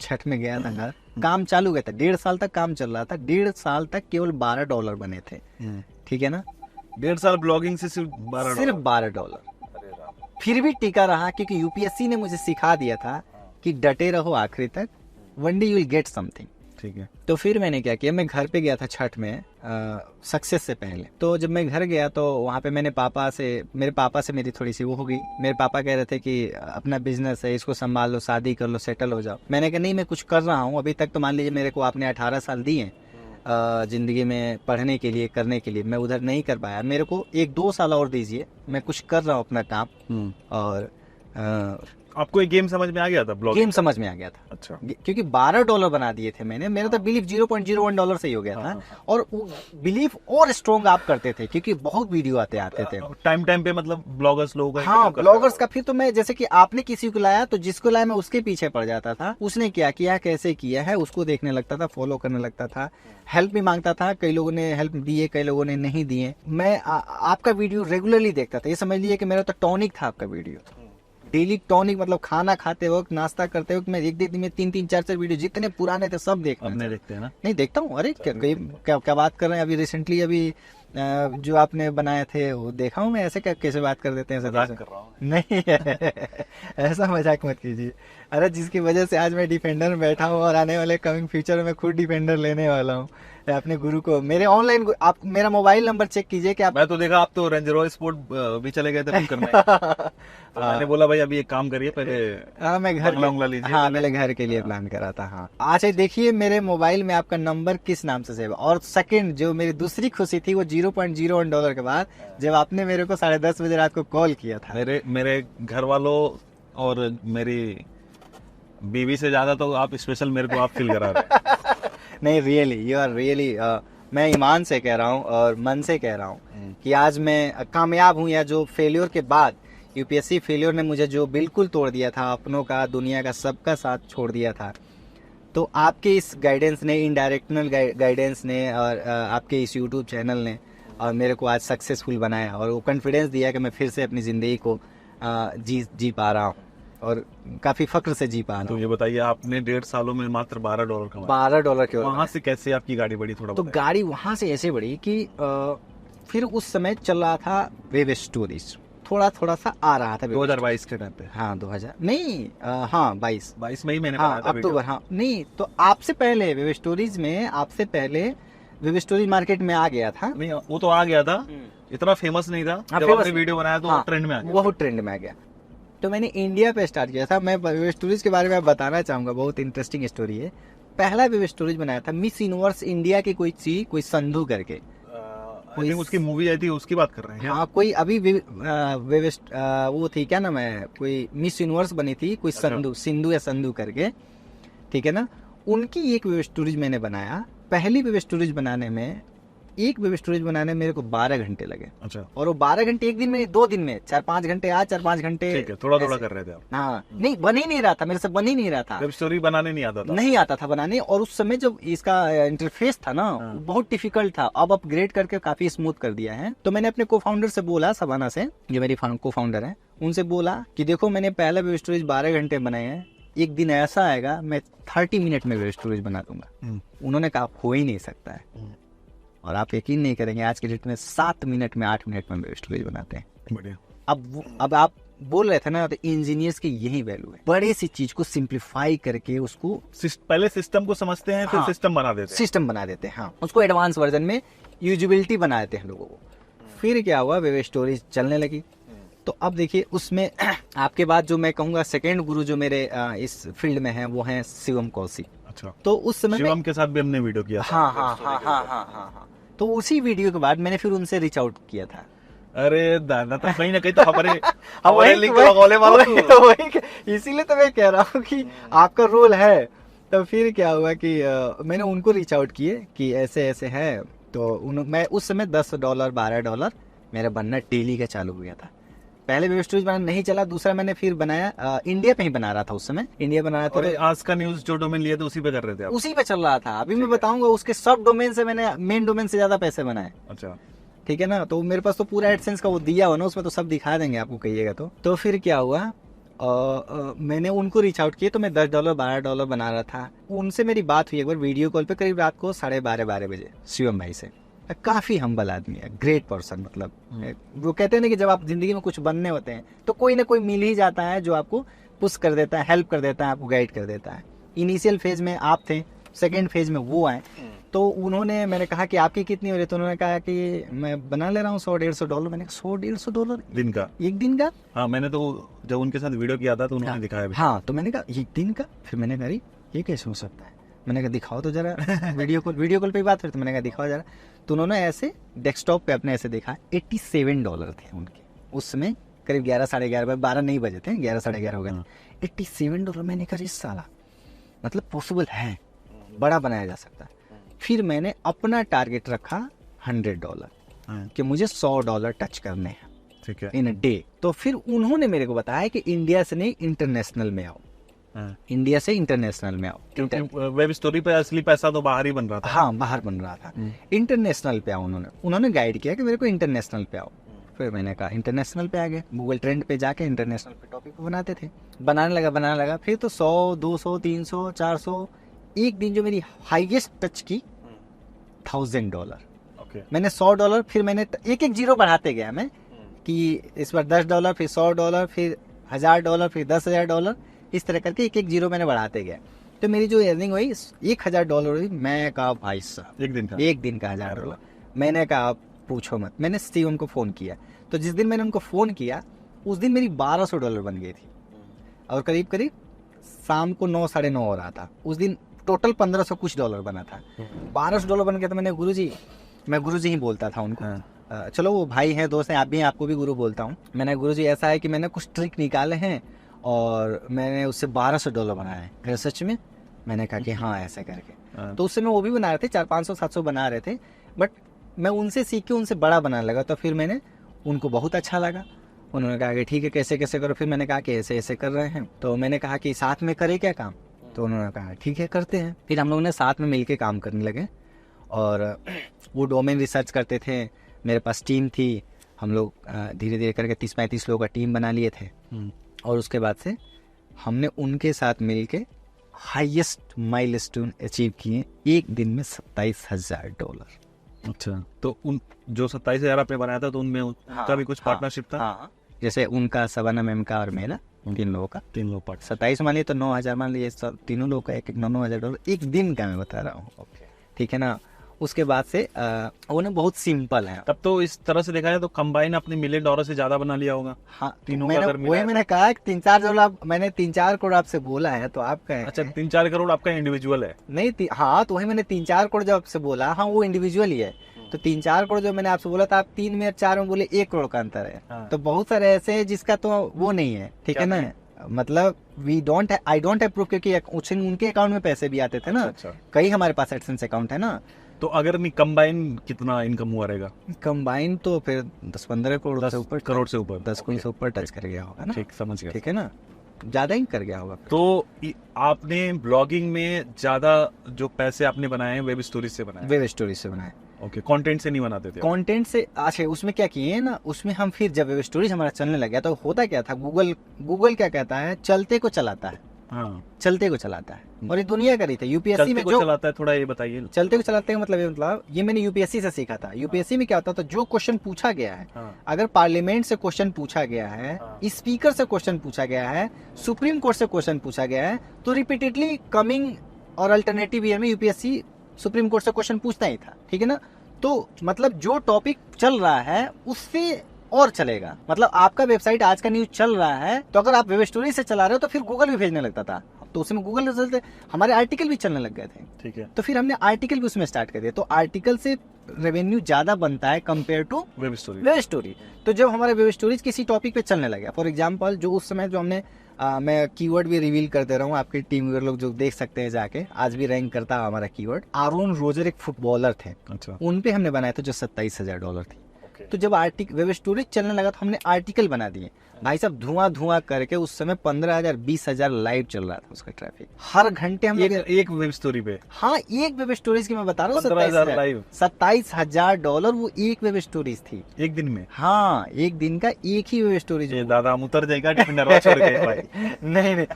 छठ में गया था घर, काम चालू गया था, 1.5 साल तक काम चल रहा था, 1.5 साल तक केवल $12 बने थे, ठीक है ना, 1.5 साल ब्लॉगिंग से सिर्फ $12। फिर भी टिका रहा, क्योंकि यूपीएससी ने मुझे सिखा दिया था कि डटे रहो आखिरी तक, one day you will get something. ठीक है। तो फिर मैंने क्या किया, मैं घर पे गया था छठ में, सक्सेस से पहले। तो जब मैं घर गया तो वहाँ पे मेरे पापा से मेरी थोड़ी सी वो हो गई। मेरे पापा कह रहे थे कि अपना बिजनेस है, इसको संभाल लो, शादी कर लो, सेटल हो जाओ। मैंने कहा नहीं, मैं कुछ कर रहा हूँ अभी तक। तो मान लीजिए मेरे को आपने 18 साल दिए जिंदगी में पढ़ने के लिए, करने के लिए, मैं उधर नहीं कर पाया। मेरे को 1-2 साल और दीजिए, मैं कुछ कर रहा हूँ अपना काम। और आपको एक गेम समझ में आ गया था ब्लॉगिंग? गेम समझ में आ गया था। अच्छा। क्योंकि $12 बना दिए थे मैंने, मेरा तो बिलीफ $0.01 से ही हो गया था। और बिलीफ और स्ट्रॉन्ग आप करते थे, क्योंकि बहुत वीडियो आते थे टाइम पे, मतलब ब्लॉगर्स लोगों का। हाँ, ब्लॉगर्स का। फिर तो मैं, जैसे कि आपने किसी को लाया, तो जिसको लाया मैं उसके पीछे पड़ जाता था, उसने क्या किया, कैसे किया है, उसको देखने लगता था, फॉलो करने लगता था, हेल्प भी मांगता था। कई लोगों ने हेल्प दिए, कई लोगों ने नहीं दिए। मैं आपका वीडियो रेगुलरली देखता था। ये समझ लीजिए कि मेरा तो टॉनिक था आपका वीडियो, डेली टॉनिक। मतलब खाना खाते वक्त, नाश्ता करते वक्त मैं एक दिन में 3-3, 4-4 वीडियो जितने पुराने थे सब देखता। अपने देखते हैं ना? नहीं देखता हूँ। अरे क्या बात कर रहे हैं। अभी रिसेंटली जो आपने बनाए थे वो देखा हूँ मैं। ऐसे कैसे बात कर देते हैं, मजाक कर रहा हूँ। नहीं ऐसा मजाक मत कीजिए। अरे जिसकी वजह से आज मैं डिफेंडर में बैठा हूँ, और आने वाले कमिंग फ्यूचर में खुद डिफेंडर लेने वाला हूँ। अपने गुरु को मेरे ऑनलाइन, आप मेरा मोबाइल नंबर चेक कीजिए कि आप। मैं तो देखा आप तो रेंज रॉयल स्पोर्ट भी चले गए थे बुक करने। तो मैंने बोला भाई अभी एक काम करिए, पहले हाँ मैं घर लीजिए। हाँ, मेरे घर के लिए प्लान करा था। हाँ, अच्छा देखिए मेरे मोबाइल में आपका नंबर किस नाम से सेव। और सेकंड जो मेरी दूसरी खुशी थी, वो $0.01 के बाद जब आपने मेरे को 10:30 बजे रात को कॉल किया था। मेरे घर वालों और मेरी बीवी से ज्यादा तो आप स्पेशल मेरे को आप फील करा रहे। नहीं, रियली यू आर रियली, मैं ईमान से कह रहा हूँ और मन से कह रहा हूँ कि आज मैं कामयाब हूँ। या जो फेल्योर के बाद, यूपीएससी फेल्योर ने मुझे जो बिल्कुल तोड़ दिया था, अपनों का, दुनिया का, सबका साथ छोड़ दिया था, तो आपके इस गाइडेंस ने, इनडायरेक्शनल गाइडेंस ने, और आपके इस यूट्यूब चैनल ने, और मेरे को आज सक्सेसफुल बनाया, और वो कॉन्फिडेंस दिया कि मैं फिर से अपनी ज़िंदगी को जी पा रहा हूँ। और काफी फक्र से जी पा रहा तो हूँ। ये बताइए, आपने 1.5 सालों में मात्र $12 कमाए, $12 के वहां से कैसे आपकी गाड़ी बढ़ी, थोड़ा तो बताइए। गाड़ी वहां से ऐसे बढ़ी कि फिर उस समय चल रहा था वेब स्टोरीज, थोड़ा थोड़ा सा आ रहा था 2022 के टाइम पे, हाँ 2000 नहीं, हाँ 22 22 में ही मैंने हाँ बनाया था वीडियो। अक्टूबर, हाँ नहीं तो आपसे पहले वेब स्टोरीज में, आपसे पहले वेब स्टोरीज मार्केट में आ गया था। नहीं, वो तो आ गया था, इतना फेमस नहीं था। हाँ, जब famous- आपने वीडियो बनाया तो हाँ, ट्रेंड में आ गया। बहुत ट्रेंड में आ गया। तो मैंने इंडिया पे स्टार्ट किया था। मैं वेब स्टोरीज के बारे में बताना चाहूंगा, बहुत इंटरेस्टिंग स्टोरी है। पहला वेब स्टोरीज बनाया था मिस यूनिवर्स इंडिया की कोई संधू करके। I think उसकी मूवी आई थी, उसकी बात कर रहे हैं क्या? हाँ कोई अभी वो थी, क्या नाम है, कोई मिस यूनिवर्स बनी थी, कोई संधू, सिंधु या संधू करके, ठीक है ना। उनकी एक वेब स्टोरीज मैंने बनाया। पहली वेब स्टोरीज बनाने में, एक वेब स्टोरीज बनाने में मेरे को 12 घंटे लगे। अच्छा, और वो 12 घंटे एक दिन में, 2 दिन में 4-5 घंटे आज, 4-5 घंटे ठीक है, थोड़ा थोड़ा ऐसे। कर रहे थे आप। हाँ नहीं, बन ही नहीं रहा था मेरे से, बन ही नहीं रहा था, वेब स्टोरी बनाने नहीं आता था। नहीं आता था बनाने। और उस समय जब इसका इंटरफेस था ना, वो बहुत डिफिकल्ट था। अब अपग्रेड करके काफी स्मूथ कर दिया है। तो मैंने अपने को फाउंडर से बोला, सबाना से, जो मेरी को फाउंडर है, उनसे बोला कि देखो मैंने पहला वेब स्टोरेज 12 घंटे बनाए हैं, एक दिन ऐसा आएगा मैं 30 मिनट में वेब स्टोरेज बना दूंगा। उन्होंने कहा हो ही नहीं सकता है। और आप यकीन नहीं करेंगे, आज के डेट में 7 मिनट में, 8 मिनट में वेब स्टोरेज बनाते हैं। बढ़िया। अब आप बोल रहे थे ना, तो इंजीनियर्स की यही वैल्यू है, बड़ी सी चीज को सिंप्लीफाई करके उसको पहले सिस्टम को समझते हैं, फिर हाँ, सिस्टम बना देते हैं। सिस्टम बना देते हैं, हाँ, उसको एडवांस वर्जन में यूजिबिलिटी बना देते हैं लोगों को। फिर क्या हुआ, वेब स्टोरीज चलने लगी। तो अब देखिए उसमें आपके बाद जो मैं कहूँगा सेकेंड गुरु जो मेरे इस फील्ड में है, वो है शिवम कौशिक। अच्छा, तो उस समय शिवम के साथ भी हमने वीडियो किया था। हाँ हाँ हाँ हाँ हाँ हाँ हाँ। तो उसी वीडियो के बाद मैंने फिर उनसे रीच आउट किया था। अरे दादा, तो कहीं ना कहीं तो हमारे वही- लिंक वही- लगौले वालों वही- इसीलिए तो मैं कह रहा हूँ कि आपका रोल है। तो फिर क्या हुआ कि मैंने उनको रीच आउट किए कि ऐसे ऐसे है। तो मैं उस समय $10 $12 मेरा बनना डेली का चालू हो गया था। पहले वेब स्टोरीज बनाना नहीं चला, दूसरा मैंने फिर बनाया, इंडिया पे ही बना रहा था उस समय, इंडिया बना रहा था। और आज का न्यूज जो डोमेन लिए थे उसी पे कर रहे थे आप? उसी पे चल रहा था। अभी मैं बताऊंगा, उसके सब डोमेन से मैंने मेन डोमेन से ज्यादा पैसे बनाए। अच्छा, ठीक है ना। तो मेरे पास तो पूरा एडसेंस का वो दिया हुआ ना, उसमें तो सब दिखा देंगे आपको कहिएगा तो फिर क्या हुआ, मैंने उनको रीच आउट किया। तो मैं $10 $12 बना रहा था। उनसे मेरी बात हुई एक बार वीडियो कॉल पे, करीब रात को 12:30 बजे, शिवम भाई से। काफी हम्बल आदमी है, ग्रेट पर्सन। मतलब वो कहते हैं ना कि जब आप जिंदगी में कुछ बनने होते हैं तो कोई ना कोई मिल ही जाता है जो आपको पुश कर देता है, हेल्प कर देता है, आपको गाइड कर देता है। इनिशियल फेज में आप थे, सेकेंड फेज में वो आए। तो उन्होंने, मैंने कहा कि आपकी कितनी हो रही है, तो उन्होंने कहा कि मैं बना ले रहा हूँ $100-150। मैंने कहा $100-150 दिन का? एक दिन का? हाँ, मैंने तो जब उनके साथ वीडियो किया था तो उन्होंने दिखाया भी। हाँ, तो मैंने कहा एक दिन का? फिर मैंने कहा ये कैसे हो सकता है। मैंने कहा दिखाओ तो जरा वीडियो कॉल पे ही बात हुई। तो मैंने कहा दिखाओ जरा। तो उन्होंने ऐसे डेस्कटॉप पे अपने ऐसे देखा, $87 थे उनके उस समय, करीब 11 साढ़े 11, 12 नहीं बजे थे, 11 साढ़े 11 हो गए थे। $87। मैंने कहा इस साला मतलब पॉसिबल है, बड़ा बनाया जा सकता है। फिर मैंने अपना टारगेट रखा $100 कि मुझे $100 टच करने हैं, ठीक है, इन अ डे। तो फिर उन्होंने मेरे को बताया कि इंडिया से नहीं, इंटरनेशनल में आओ, इंडिया से इंटरनेशनल में आओ। क्योंकि वेब स्टोरी पे असली पैसा तो बाहर ही बन रहा था। हाँ, बाहर बन रहा था। इंटरनेशनल पे आओ। उन्होंने गाइड किया कि मेरे को इंटरनेशनल पे आओ। फिर मैंने कहा इंटरनेशनल पे आ गए। गूगल ट्रेंड पे जाके इंटरनेशनल पे टॉपिक पे बनाते थे, बनाने लगा। फिर तो 100, 200, 300, 400। एक दिन जो मेरी हाईएस्ट टच की $1000। मैंने $100, फिर मैंने एक जीरो बढ़ाते गया मैं, कि इस बार $10, फिर $100, फिर $1000, फिर $10,000, इस तरह करके एक जीरो मैंने बढ़ाते गया। तो मेरी जो अर्निंग हुई $1000 हुई। मैं कहा भाई साहब, एक दिन का $1000। मैंने कहा पूछो मत। मैंने शिवम को फोन किया। तो जिस दिन मैंने उनको फोन किया, उस दिन मेरी $1200 बन गई थी। और करीब करीब शाम को 9 साढ़े 9 हो रहा था। उस दिन टोटल $1500 कुछ डॉलर बना था। $1200 बन गया। तो मैंने मैं गुरुजी ही बोलता था उनको। चलो वो भाई हैं, दोस्त हैं, आप भी, आपको भी गुरु बोलता हूँ। मैंने गुरुजी ऐसा है कि मैंने कुछ ट्रिक निकाले हैं और मैंने उससे $1200 बनाए हैं। फिर सच में मैंने कहा कि हाँ, ऐसे करके। तो उस समय वो भी बना रहे थे, 400-500-700 बना रहे थे। बट मैं उनसे सीख के उनसे बड़ा बनाने लगा। तो फिर मैंने, उनको बहुत अच्छा लगा। उन्होंने कहा कि ठीक है, कैसे कैसे करो। फिर मैंने कहा कि ऐसे ऐसे कर रहे हैं। तो मैंने कहा कि साथ में करे क्या काम। तो उन्होंने कहा ठीक है, करते हैं। फिर हम लोगों ने साथ में मिलके काम करने लगे और वो डोमेन रिसर्च करते थे। मेरे पास टीम थी। हम लोग धीरे धीरे करके 30-35 लोगों का टीम बना लिए थे। और उसके बाद से हमने उनके साथ मिलके हाईएस्ट माइलस्टोन अचीव किए एक दिन में $27,000। अच्छा, तो उन जो 27,000 आपने बनाया था तो उनमें उनका भी कुछ पार्टनरशिप था? हाँ, जैसे उनका सवाना मैम का और मेरा 3 लोगों का 3 लोग पार्ट। 27 मान लिए तो 9,000 मान लिए, सब तीनों लोग का एक $9,000 एक दिन का मैं बता रहा हूँ। ठीक है ना। उसके बाद से वो ना बहुत सिंपल है। तब तो इस तरह से देखा जाए तो कंबाइन अपने $1 मिलियन से ज्यादा बना लिया होगा। हाँ, तीनों का अगर मिलाया वही मैंने कहा 3-4 करोड़, मैंने 3-4 करोड़ आपसे बोला है तो आप कहें। अच्छा, 3-4 करोड़ आपका इंडिविजुअल है? नहीं, हाँ तो वही मैंने 3-4 करोड़ जब आपसे बोला, हाँ वो इंडिविजुअल ही है। तो 3-4 करोड़ जो मैंने आपसे बोला था, आप 3 में और 4 में बोले 1 करोड़ का अंतर है। हाँ। तो बहुत सारे ऐसे हैं जिसका तो वो नहीं है। ठीक है ना, मतलब आई डोंट हैव प्रूफ, क्योंकि उनके अकाउंट में पैसे भी आते थे ना। अच्छा। कई हमारे पास एडसेंस अकाउंट है ना। तो अगर नहीं कंबाइन कितना इनकम हुआ रहेगा? कंबाइन तो फिर 10-15 करोड़ से ऊपर, 10 करोड़ से ऊपर, 10 करोड़ से ऊपर टच कर गया होगा ना। ठीक, समझ गया। ठीक है ना, ज्यादा ही कर गया होगा। तो आपने ब्लॉगिंग में ज्यादा जो पैसे आपने बनाए हैं वेब स्टोरीज से बनाए? वेब स्टोरी से बनाए। ओके, कंटेंट से नहीं बनाते थे? कंटेंट से। अच्छा, उसमें क्या किए ना, उसमें हम फिर जब वेब स्टोरीज हमारा चलने लग गया तो होता क्या था, गूगल क्या कहता है, चलते को चलाता है। हाँ, चलते को चलाता है। और ये दुनिया करी थी यूपीएससी में, जो चलाता है थोड़ा ये बताइए। चलते को चलाते हैं मतलब ये मैंने यूपीएससी से सीखा था। यूपीएससी में क्या होता था, जो क्वेश्चन पूछा गया है, अगर पार्लियामेंट से क्वेश्चन पूछा गया है, स्पीकर से क्वेश्चन पूछा गया है, सुप्रीम कोर्ट से क्वेश्चन पूछा गया है, तो रिपीटेडली कमिंग और अल्टरनेटिव ईयर में यूपीएससी सुप्रीम कोर्ट से क्वेश्चन पूछता ही था। ठीक है ना। तो मतलब जो टॉपिक चल रहा है उससे और चलेगा। मतलब आपका वेबसाइट आज का न्यूज चल रहा है तो अगर आप वेब स्टोरी से चला रहे हो तो फिर गूगल भी भेजने लगता था, तो उसमें गूगल रिजल्ट हमारे आर्टिकल भी चलने लग गए थे। ठीक है। तो फिर हमने आर्टिकल भी उसमें स्टार्ट कर दिया, तो आर्टिकल से रेवेन्यू ज्यादा बनता है कंपेयर टू वेब स्टोरी। तो जब हमारे वेब स्टोरीज किसी टॉपिक पे चलने लगा, फॉर एग्जाम्पल जो उस समय जो हमने मैं कीवर्ड भी रिवील कर दे रहा हूँ, आपके टीम लोग जो देख सकते हैं जाके, आज भी रैंक करता है हमारा कीवर्ड। आरोन रोजर एक फुटबॉलर थे। अच्छा। उन पे हमने बनाया था जो $27,000 थी। तो जब वेब स्टोरीज चलने लगा तो हमने आर्टिकल बना दिए। भाई साहब धुआं करके उस समय 15,000 20,000 लाइव चल रहा था उसका ट्रैफिक हर घंटे। हम एक वेब स्टोरी पे? हाँ, एक वेब स्टोरीज की मैं बता रहा हूँ, 15,000 लाइव, $27,000 वो एक वेब स्टोरीज थी एक दिन में। हाँ, एक दिन का एक ही वेब स्टोरीज। दादा हम उतर जाएगा डिफेंडर छोड़ के भाई। नहीं,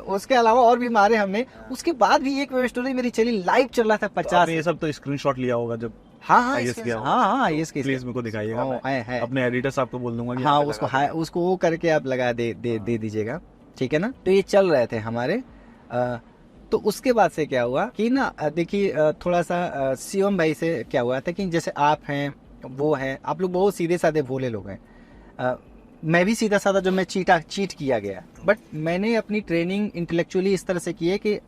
उसके अलावा और भी मारे हमने। उसके बाद भी एक वेब स्टोरी मेरी चली, लाइव चल रहा था 50। ये सब तो स्क्रीनशॉट लिया होगा जब? हाँ, इसके प्लीज मेरे को दिखाइएगा, अपने एडिटर साहब को बोल दूंगा कि हाँ उसको वो करके आप लगा दे दीजिएगा। ठीक है ना। तो ये चल रहे थे हमारे। तो उसके बाद से क्या हुआ कि ना, देखिए थोड़ा सा शिवम भाई से क्या हुआ था कि जैसे आप हैं, वो हैं, आप लोग बहुत सीधे साधे भोले लोग हैं। मैं भी सीधा साधा, जो मैं चीट किया गया, बट मैंने अपनी ट्रेनिंग इंटेलेक्चुअली इस तरह से की है कि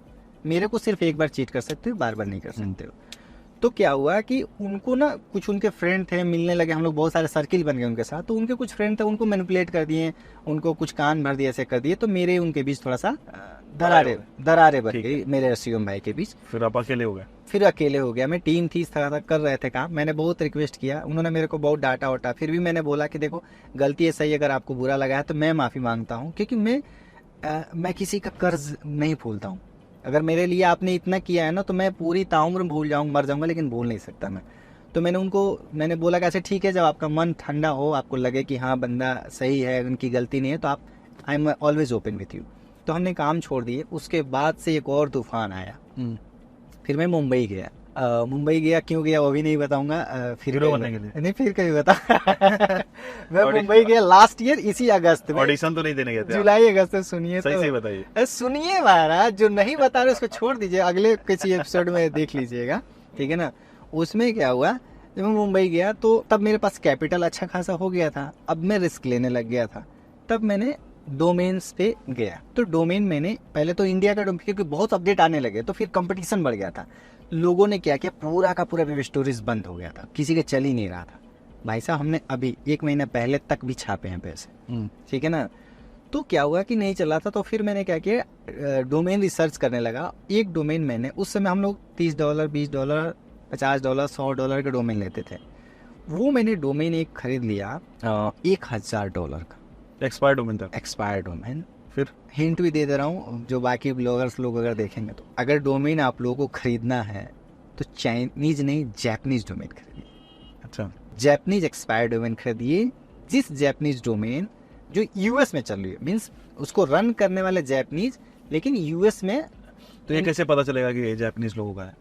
मेरे को सिर्फ एक बार चीट कर सकते हो, बार बार नहीं कर सकते हो। तो क्या हुआ कि उनको ना कुछ उनके फ्रेंड थे, मिलने लगे, हम लोग बहुत सारे सर्किल बन गए उनके साथ। तो उनके कुछ फ्रेंड थे, उनको मैनिपुलेट कर दिए, उनको कुछ कान भर दिए, ऐसे कर दिए। तो मेरे उनके बीच थोड़ा सा दरारे बन गई, मेरे और शिवम भाई के बीच। फिर आप अकेले हो गए? फिर अकेले हो गया मैं। टीम थी, इस तरह कर रहे थे काम। मैंने बहुत रिक्वेस्ट किया, उन्होंने मेरे को बहुत डांटा वाटा। फिर भी मैंने बोला कि देखो गलती है, सही, अगर आपको बुरा लगा है तो मैं माफी मांगता हूँ, क्योंकि मैं किसी का कर्ज नहीं भूलता हूँ। अगर मेरे लिए आपने इतना किया है ना तो मैं पूरी ताउम्र भूल जाऊंगा, मर जाऊंगा, लेकिन भूल नहीं सकता मैं। तो मैंने बोला कि अच्छा ठीक है, जब आपका मन ठंडा हो, आपको लगे कि हाँ बंदा सही है, उनकी गलती नहीं है, तो आप, I am always open with you. तो हमने काम छोड़ दिए। उसके बाद से एक और तूफान आया। फिर मैं मुंबई गया। क्यों गया वो भी नहीं बताऊंगा, फिर कभी बता। मैं मुंबई गया लास्ट ईयर इसी अगस्त में। ऑडिशन तो नहीं देने गए थे? जुलाई अगस्त में। सुनिए, सही बताइए। सुनिए महाराज, जो नहीं बता रहे उसको छोड़ दीजिए, अगले किसी एपिसोड में देख लीजिएगा। ठीक है ना। उसमें क्या हुआ, जब मैं मुंबई गया तो तब मेरे पास कैपिटल अच्छा खासा हो गया था। अब मैं रिस्क लेने लग गया था। तब मैंने डोमेन्स पे गया। तो डोमेन मैंने पहले तो इंडिया का डोमेन, क्योंकि बहुत अपडेट आने लगे तो फिर कंपटीशन बढ़ गया था। लोगों ने क्या किया, पूरा का पूरा वेब स्टोरीज बंद हो गया था, किसी के चल ही नहीं रहा था। भाई साहब हमने अभी 1 महीना पहले तक भी छापे हैं पैसे। ठीक है ना। तो क्या हुआ कि नहीं चला था, तो फिर मैंने क्या किया, डोमेन रिसर्च करने लगा। एक डोमेन मैंने, उस समय हम लोग $30, $20, $50, $100 के डोमेन लेते थे। वो मैंने डोमेन एक खरीद लिया $1,000 का। एक्सपायर्ड डोमेन था? Expired domain. फिर हिंट भी दे दे रहा हूँ, जो बाकी ब्लॉगर्स लोग अगर देखेंगे तो, अगर डोमेन आप लोगों को खरीदना है तो चाइनीज नहीं, जैपनीज डोमेन खरीदिए। अच्छा, जैपनीज एक्सपायर्ड डोमेन खरीदिए। जिस जैपनीज डोमेन जो यूएस में चल रही है, मीन्स उसको रन करने वाले जापानीज, लेकिन यूएस में। तो ये कैसे पता चलेगा कि ये जापानीज लोगों का है?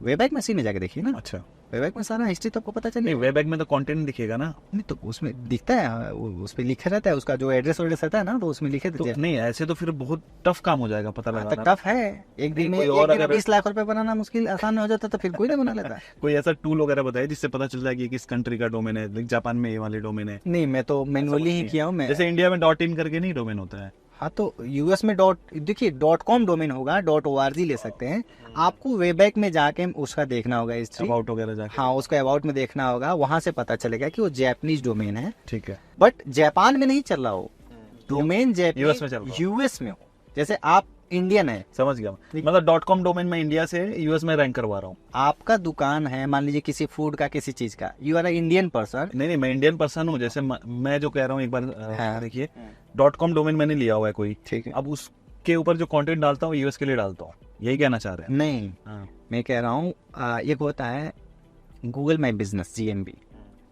वेबैक मशीन में जाके देखिए ना, अच्छा, वेबैक में सारा हिस्ट्री तो आपको पता नहीं चलेगा। वेबैक में तो कंटेंट दिखेगा ना। नहीं तो उसमें दिखता है, उस पर लिखा रहता है, उसका जो एड्रेस रहता है ना, तो उसमें लिखे तो देते हैं। नहीं ऐसे तो फिर बहुत टफ काम हो जाएगा पता हाँ, लगाना। तो टफ है, एक दिन में कोई और 20 लाख रुपए बनाना मुश्किल, आसान हो जाता तो फिर कोई नहीं बना लेता। कोई ऐसा टूल वगैरह बताइए जिससे पता चल जाए कि किस कंट्री का डोमेन है, लाइक जापान में ये वाले डोमेन है। नहीं, मैं तो मैनुअली ही किया हूँ मैं। जैसे इंडिया में .in करके नहीं डोमेन होता है। हाँ, तो यूएस में देखिए .com डोमेन होगा, .org ले सकते हैं। आपको वेबैक में जाके उसका देखना होगा हिस्ट्री, अबाउट वगैरह जाके। हाँ, उसका अबाउट में देखना होगा, वहां से पता चलेगा कि वो जापानीज डोमेन है। ठीक है। बट जापान में नहीं चल रहा हो डोमेन, यूएस में चल रहा हो। यूएस में हो। जैसे आप इंडियन है, समझ गया, मतलब .com डोमेन में इंडिया से यूएस में रैंक करवा रहा हूँ। आपका दुकान है, मान लीजिए किसी फूड का, किसी चीज का, you are a Indian person. नहीं मैं इंडियन पर्सन हूँ, जैसे मैं जो कह रहा हूँ एक बार हाँ। देखिए, .com डोमेन मैंने लिया हुआ है कोई, ठीक है। अब उसके ऊपर जो कंटेंट डालता हूँ यूएस के लिए डालता हूँ, यही कहना चाह रहे हैं? नहीं, हाँ। मैं कह रहा हूँ एक होता है गूगल माई बिजनेस, GMB।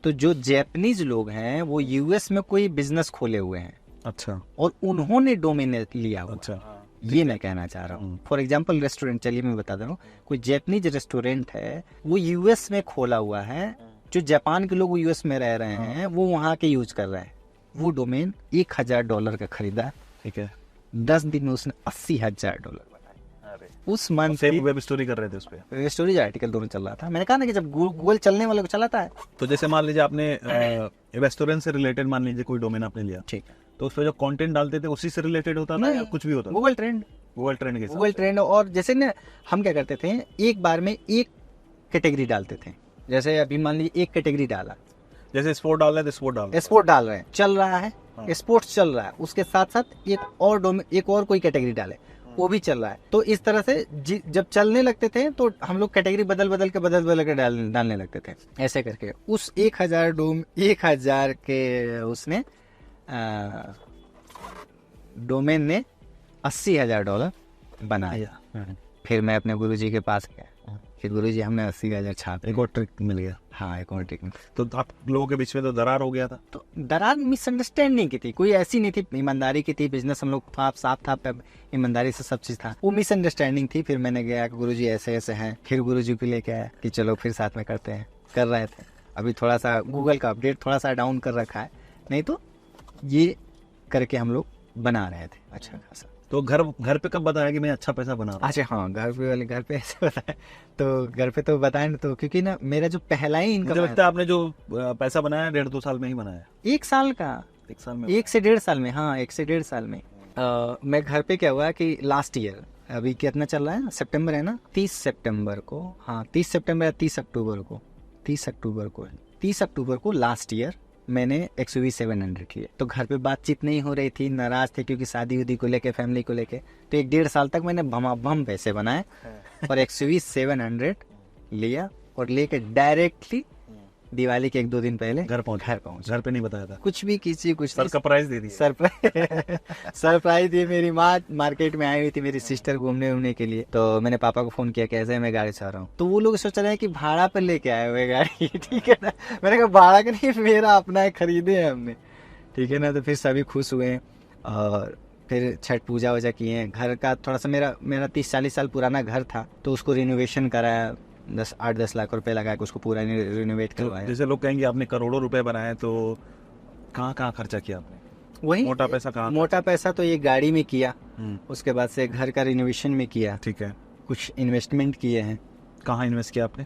तो जो जापानीज लोग हैं वो यूएस में कोई बिजनेस खोले हुए हैं, अच्छा और उन्होंने डोमेन लिया हुआ। अच्छा, ये मैं कहना चाह रहा हूँ। फॉर एग्जाम्पल रेस्टोरेंट, चलिए मैं बता दे रहा हूँ, कोई जापानीज रेस्टोरेंट है, वो यूएस में खोला हुआ है, जो जापान के लोग यूएस में रह रहे हैं वो वहाँ के यूज कर रहे हैं। वो डोमेन $1000 का खरीदा, ठीक है। 10 दिन में उसने $80,000 बनाए। उस मंथ सेम वेब स्टोरी कर रहे थे उस पे, स्टोरेज आर्टिकल दोनों चल रहा था। मैंने कहा ना कि जब गूगल चलने वाले को चलाता है। तो जैसे मान लीजिए आपने रेस्टोरेंट से रिलेटेड मान लीजिए कोई डोमेन आपने लिया, ठीक है, तो उस पे जो कंटेंट डालते थे उसी से रिलेटेड होता था या कुछ भी होता था? गूगल ट्रेंड, गूगल ट्रेंड के साथ। Google trend. और जैसे ना हम क्या करते थे, एक बार में एक कैटेगरी डालते थे। जैसे अभी मान लीजिए एक कैटेगरी डाला, जैसे स्पोर्ट डाल रहे हैं तो स्पोर्ट डाल, स्पोर्ट डाल रहे हैं, चल रहा है, स्पोर्ट्स चल रहा है, उसके साथ साथ एक और कोई कैटेगरी डाले, वो भी चल रहा है। तो इस तरह से जब चलने लगते थे तो हम लोग कैटेगरी बदल बदल के डालने लगते थे। ऐसे करके उस 1000 के उसने डोमेन ने $80,000 बनाया। फिर मैं अपने गुरुजी के पास गया, फिर गुरुजी हमने 80,000 छाप। एक और ट्रिक मिल गया। हाँ, एक और ट्रिक। तो आप लोगों के बीच में तो दरार हो गया था? तो दरार मिसअंडरस्टैंडिंग की थी, कोई ऐसी नहीं थी, ईमानदारी की थी, बिजनेस हम लोग था, साफ था, ईमानदारी से सब चीज था। वो मिसअंडरस्टैंडिंग थी। फिर मैंने गया कि गुरुजी ऐसे ऐसे हैं, फिर गुरुजी को लेके आया कि चलो फिर साथ में करते हैं, कर रहे थे। अभी थोड़ा सा गूगल का अपडेट थोड़ा सा डाउन कर रखा है, नहीं तो ये करके हम लोग बना रहे थे अच्छा खासा। तो घर पे कब बताया कि मैं अच्छा पैसा बना रहा हूँ? अच्छा हाँ, घर पे ऐसे बताया, तो घर पे तो बताया ना, तो क्योंकि ना मेरा जो पहला ही मुझे इनकम लगता है आपने जो पैसा बनाया 1.5-2 साल में ही बनाया। 1 साल का, 1 साल में, 1 से 1.5 साल में, हाँ 1 से 1.5 साल में। मैं घर पे क्या हुआ कि लास्ट ईयर, अभी कितना चल रहा है, सितंबर है ना, 30 सितंबर को, हाँ 30 सितंबर या 30 अक्टूबर को, 30 अक्टूबर को लास्ट ईयर मैंने XUV 700 लिए। तो घर पे बातचीत नहीं हो रही थी, नाराज थे क्योंकि शादी उदी को लेके, फैमिली को लेके। तो 1-1.5 साल तक मैंने भमाभम पैसे बनाए और XUV 700 लिया, और लेके डायरेक्टली दिवाली के 1-2 दिन पहले घर पहुंच। घर पे नहीं बताया था कुछ भी, किसी कुछ सर का प्राइस दे दी? सरप्राइज दी। मेरी माँ मार्केट में आई हुई थी, मेरी सिस्टर घूमने के लिए। तो मैंने पापा को फोन किया, कैसे मैं गाड़ी चला रहा हूँ। तो वो लोग सोच रहे हैं कि भाड़ा पर लेके आए हुए गाड़ी, ठीक है ना। मैंने कहा भाड़ा का नहीं, मेरा अपना है, खरीदे है हमने, ठीक है ना। तो फिर सभी खुश हुए, और फिर छठ पूजा वूजा किए। घर का थोड़ा सा मेरा 30-40 साल पुराना घर था, तो उसको रिनोवेशन कराया, 8-10 लाख रुपए लगा के उसको पूरा रिनोवेट करवाया। जैसे लोग कहेंगे आपने करोड़ों रुपए बनाए, तो कहाँ खर्चा किया आपने? वही मोटा पैसा कहाँ? मोटा पैसा तो ये गाड़ी में किया, उसके बाद से घर का रिनोवेशन में किया, ठीक है। कुछ इन्वेस्टमेंट किए हैं। कहाँ इन्वेस्ट किया आपने?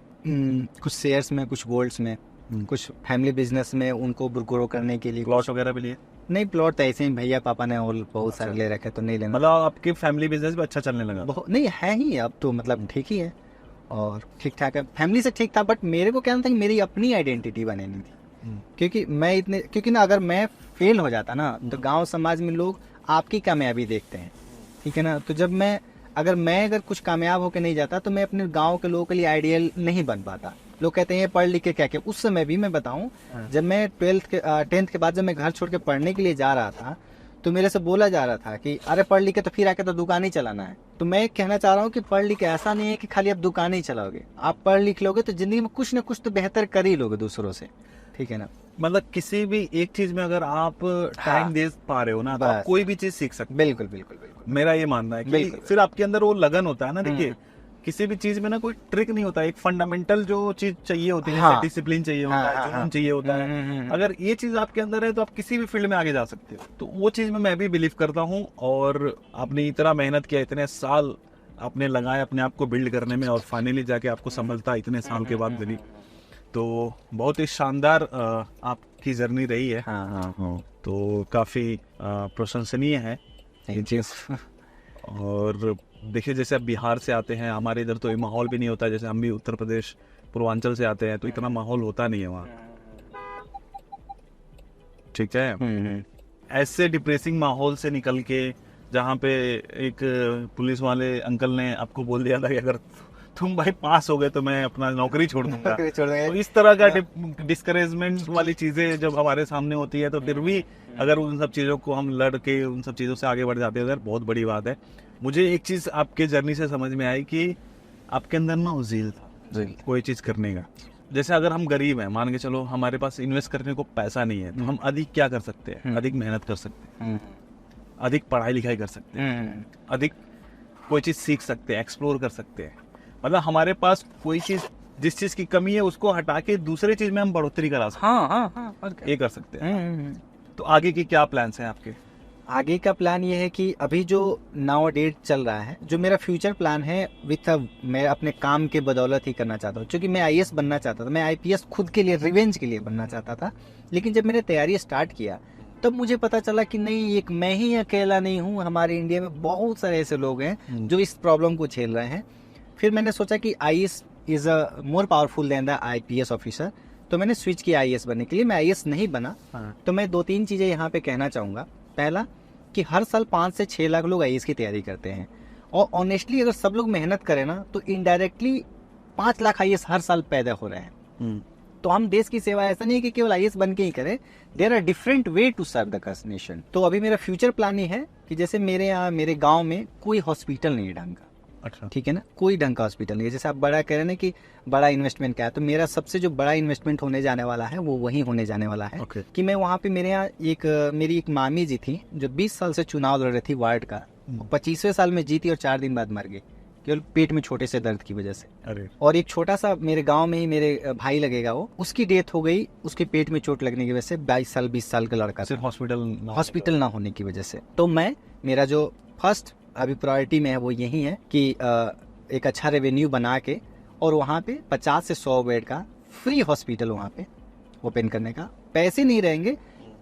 कुछ शेयर्स में, कुछ गोल्ड्स में, कुछ फैमिली बिजनेस में, उनको ग्रो करने के लिए। प्लॉट वगैरह भी लिए? नहीं, प्लॉट तो ऐसे ही भैया पापा ने और बहुत सारे ले रखे, तो नहीं लेना। मतलब आपकी फैमिली बिजनेस भी अच्छा चलने लगा? बहुत नहीं है ही, अब तो मतलब ठीक ही है और ठीक ठाक है, फैमिली से ठीक था। बट मेरे को क्या था कि मेरी अपनी आइडेंटिटी बनानी थी, क्योंकि ना अगर मैं फेल हो जाता ना, तो गांव समाज में लोग आपकी कामयाबी देखते हैं, ठीक है ना। तो जब मैं अगर कुछ कामयाब होकर नहीं जाता, तो मैं अपने गांव के लोगों के लिए आइडियल नहीं बन पाता। लोग कहते हैं पढ़ लिख के क्या। उस समय भी मैं बताऊं, जब मैं 10th के बाद जब मैं घर छोड़ के पढ़ने के लिए जा रहा था, तो मेरे से बोला जा रहा था कि अरे पढ़ लिख के तो फिर आके तो दुकान ही चलाना है। तो मैं कहना चाह रहा हूँ कि पढ़ लिख के ऐसा नहीं है कि खाली आप दुकान ही चलाओगे। आप पढ़ लिख लोगे तो जिंदगी में कुछ ना कुछ तो बेहतर कर ही लोगे दूसरों से, ठीक है ना। मतलब किसी भी एक चीज में अगर आप टाइम दे पा रहे हो ना, तो आप बस। कोई भी चीज सीख सकते बिल्कुल बिल्कुल बिल्कुल हो। मेरा ये मानना है कि बिल्कुल। फिर आपके अंदर वो लगन होता है ना। देखिए किसी भी चीज में ना कोई ट्रिक नहीं होता, एक फंडामेंटल जो चीज चाहिए होती है, हाँ। डिसिप्लिन चाहिए होता हाँ, है, हाँ, जुनून हाँ। चाहिए होता है। अगर ये चीज आपके अंदर है तो आप किसी भी फील्ड में आगे जा सकते हो। तो वो चीज में मैं भी बिलीव करता हूँ। और आपने इतना मेहनत किया, इतने साल आपने लगाए अपने आप को बिल्ड करने में, और फाइनली जाके आपको सफलता इतने साल के बाद मिली। तो बहुत ही शानदार आपकी जर्नी रही है। हाँ हाँ हाँ। तो काफी प्रशंसनीय है ये चीज। और देखिए जैसे अब बिहार से आते हैं, हमारे इधर तो ये माहौल भी नहीं होता। जैसे हम भी उत्तर प्रदेश पूर्वांचल से आते हैं, तो इतना माहौल होता नहीं है वहाँ। ठीक है। ऐसे डिप्रेसिंग माहौल से निकल के, जहाँ पे एक पुलिस वाले अंकल ने आपको बोल दिया था कि अगर तुम भाई पास हो गए तो मैं अपना नौकरी छोड़ दूंगा। नौकरी छोड़ देंगे। तो इस तरह का डिस्करेजमेंट वाली चीजें जब हमारे सामने होती है, तो फिर भी अगर उन सब चीजों को हम लड़ के उन सब चीजों से आगे बढ़ जाते हैं, बहुत बड़ी बात है। मुझे एक चीज आपके जर्नी से समझ में आई कि आपके अंदर ना ज़ील था कोई चीज करने का। जैसे अगर हम गरीब हैं, मान के चलो हमारे पास इन्वेस्ट करने को पैसा नहीं है, तो हम अधिक क्या कर सकते हैं? अधिक मेहनत कर सकते हैं, अधिक पढ़ाई लिखाई कर सकते हैं, अधिक कोई चीज सीख सकते हैं, एक्सप्लोर कर सकते हैं। मतलब हमारे पास कोई चीज, जिस चीज की कमी है उसको हटा के दूसरे चीज में हम बढ़ोतरी करा सकते हैं। हाँ हाँ हाँ, ये कर सकते हैं। तो आगे की क्या प्लान्स हैं आपके? आगे का प्लान ये है कि अभी जो नाउ डेट चल रहा है, जो मेरा फ्यूचर प्लान है विथ मैं अपने काम के बदौलत ही करना चाहता हूँ। क्योंकि मैं आईएएस बनना चाहता था, मैं आईपीएस खुद के लिए, रिवेंज के लिए बनना चाहता था। लेकिन जब मैंने तैयारी स्टार्ट किया, तब मुझे पता चला कि नहीं, एक मैं ही अकेला नहीं हूँ, हमारे इंडिया में बहुत सारे ऐसे लोग हैं जो इस प्रॉब्लम को झेल रहे हैं। फिर मैंने सोचा कि IAS is a more powerful than the IPS officer, तो मैंने स्विच किया आईएएस बनने के लिए। मैं आईएएस नहीं बना। तो मैं 2-3 चीजें यहाँ पे कहना चाहूंगा। पहला कि हर साल 5 से 6 लाख लोग आईएएस की तैयारी करते हैं, और ऑनेस्टली अगर सब लोग मेहनत करें ना, तो इनडायरेक्टली 5 लाख आईएएस हर साल पैदा हो रहे हैं। तो हम देश की सेवा ऐसा नहीं है कि केवल आईएएस बन के ही करें, there are different way to serve the nation. तो अभी मेरा फ्यूचर प्लान ये है कि जैसे मेरे यहाँ, मेरे गाँव में कोई हॉस्पिटल नहीं है ढंग का। अच्छा, ठीक है ना, कोई ढंग का हॉस्पिटल नहीं है। जैसे आप बड़ा कह रहे हैं ना कि बड़ा इन्वेस्टमेंट क्या है, तो मेरा सबसे जो बड़ा इन्वेस्टमेंट होने जाने वाला है वो वही होने जाने वाला है। कि मैं वहाँ पे, मेरे यहाँ मेरी एक मामी जी थी जो 20 साल से चुनाव लड़ रही थी वार्ड का। 25वें साल में जीती और 4 दिन बाद मर गई, केवल पेट में छोटे से दर्द की वजह से। अरे, और एक छोटा सा मेरे गांव में ही मेरे भाई लगेगा, वो उसकी डेथ हो गई उसके पेट में चोट लगने की वजह से। 22 साल का लड़का, सिर्फ हॉस्पिटल ना होने की वजह से। तो मेरा जो फर्स्ट अभी प्रायोरिटी में है वो यही है कि एक अच्छा रेवेन्यू बना के, और वहाँ पे 50 से 100 बेड का फ्री हॉस्पिटल वहाँ पे ओपन करने का। पैसे नहीं रहेंगे,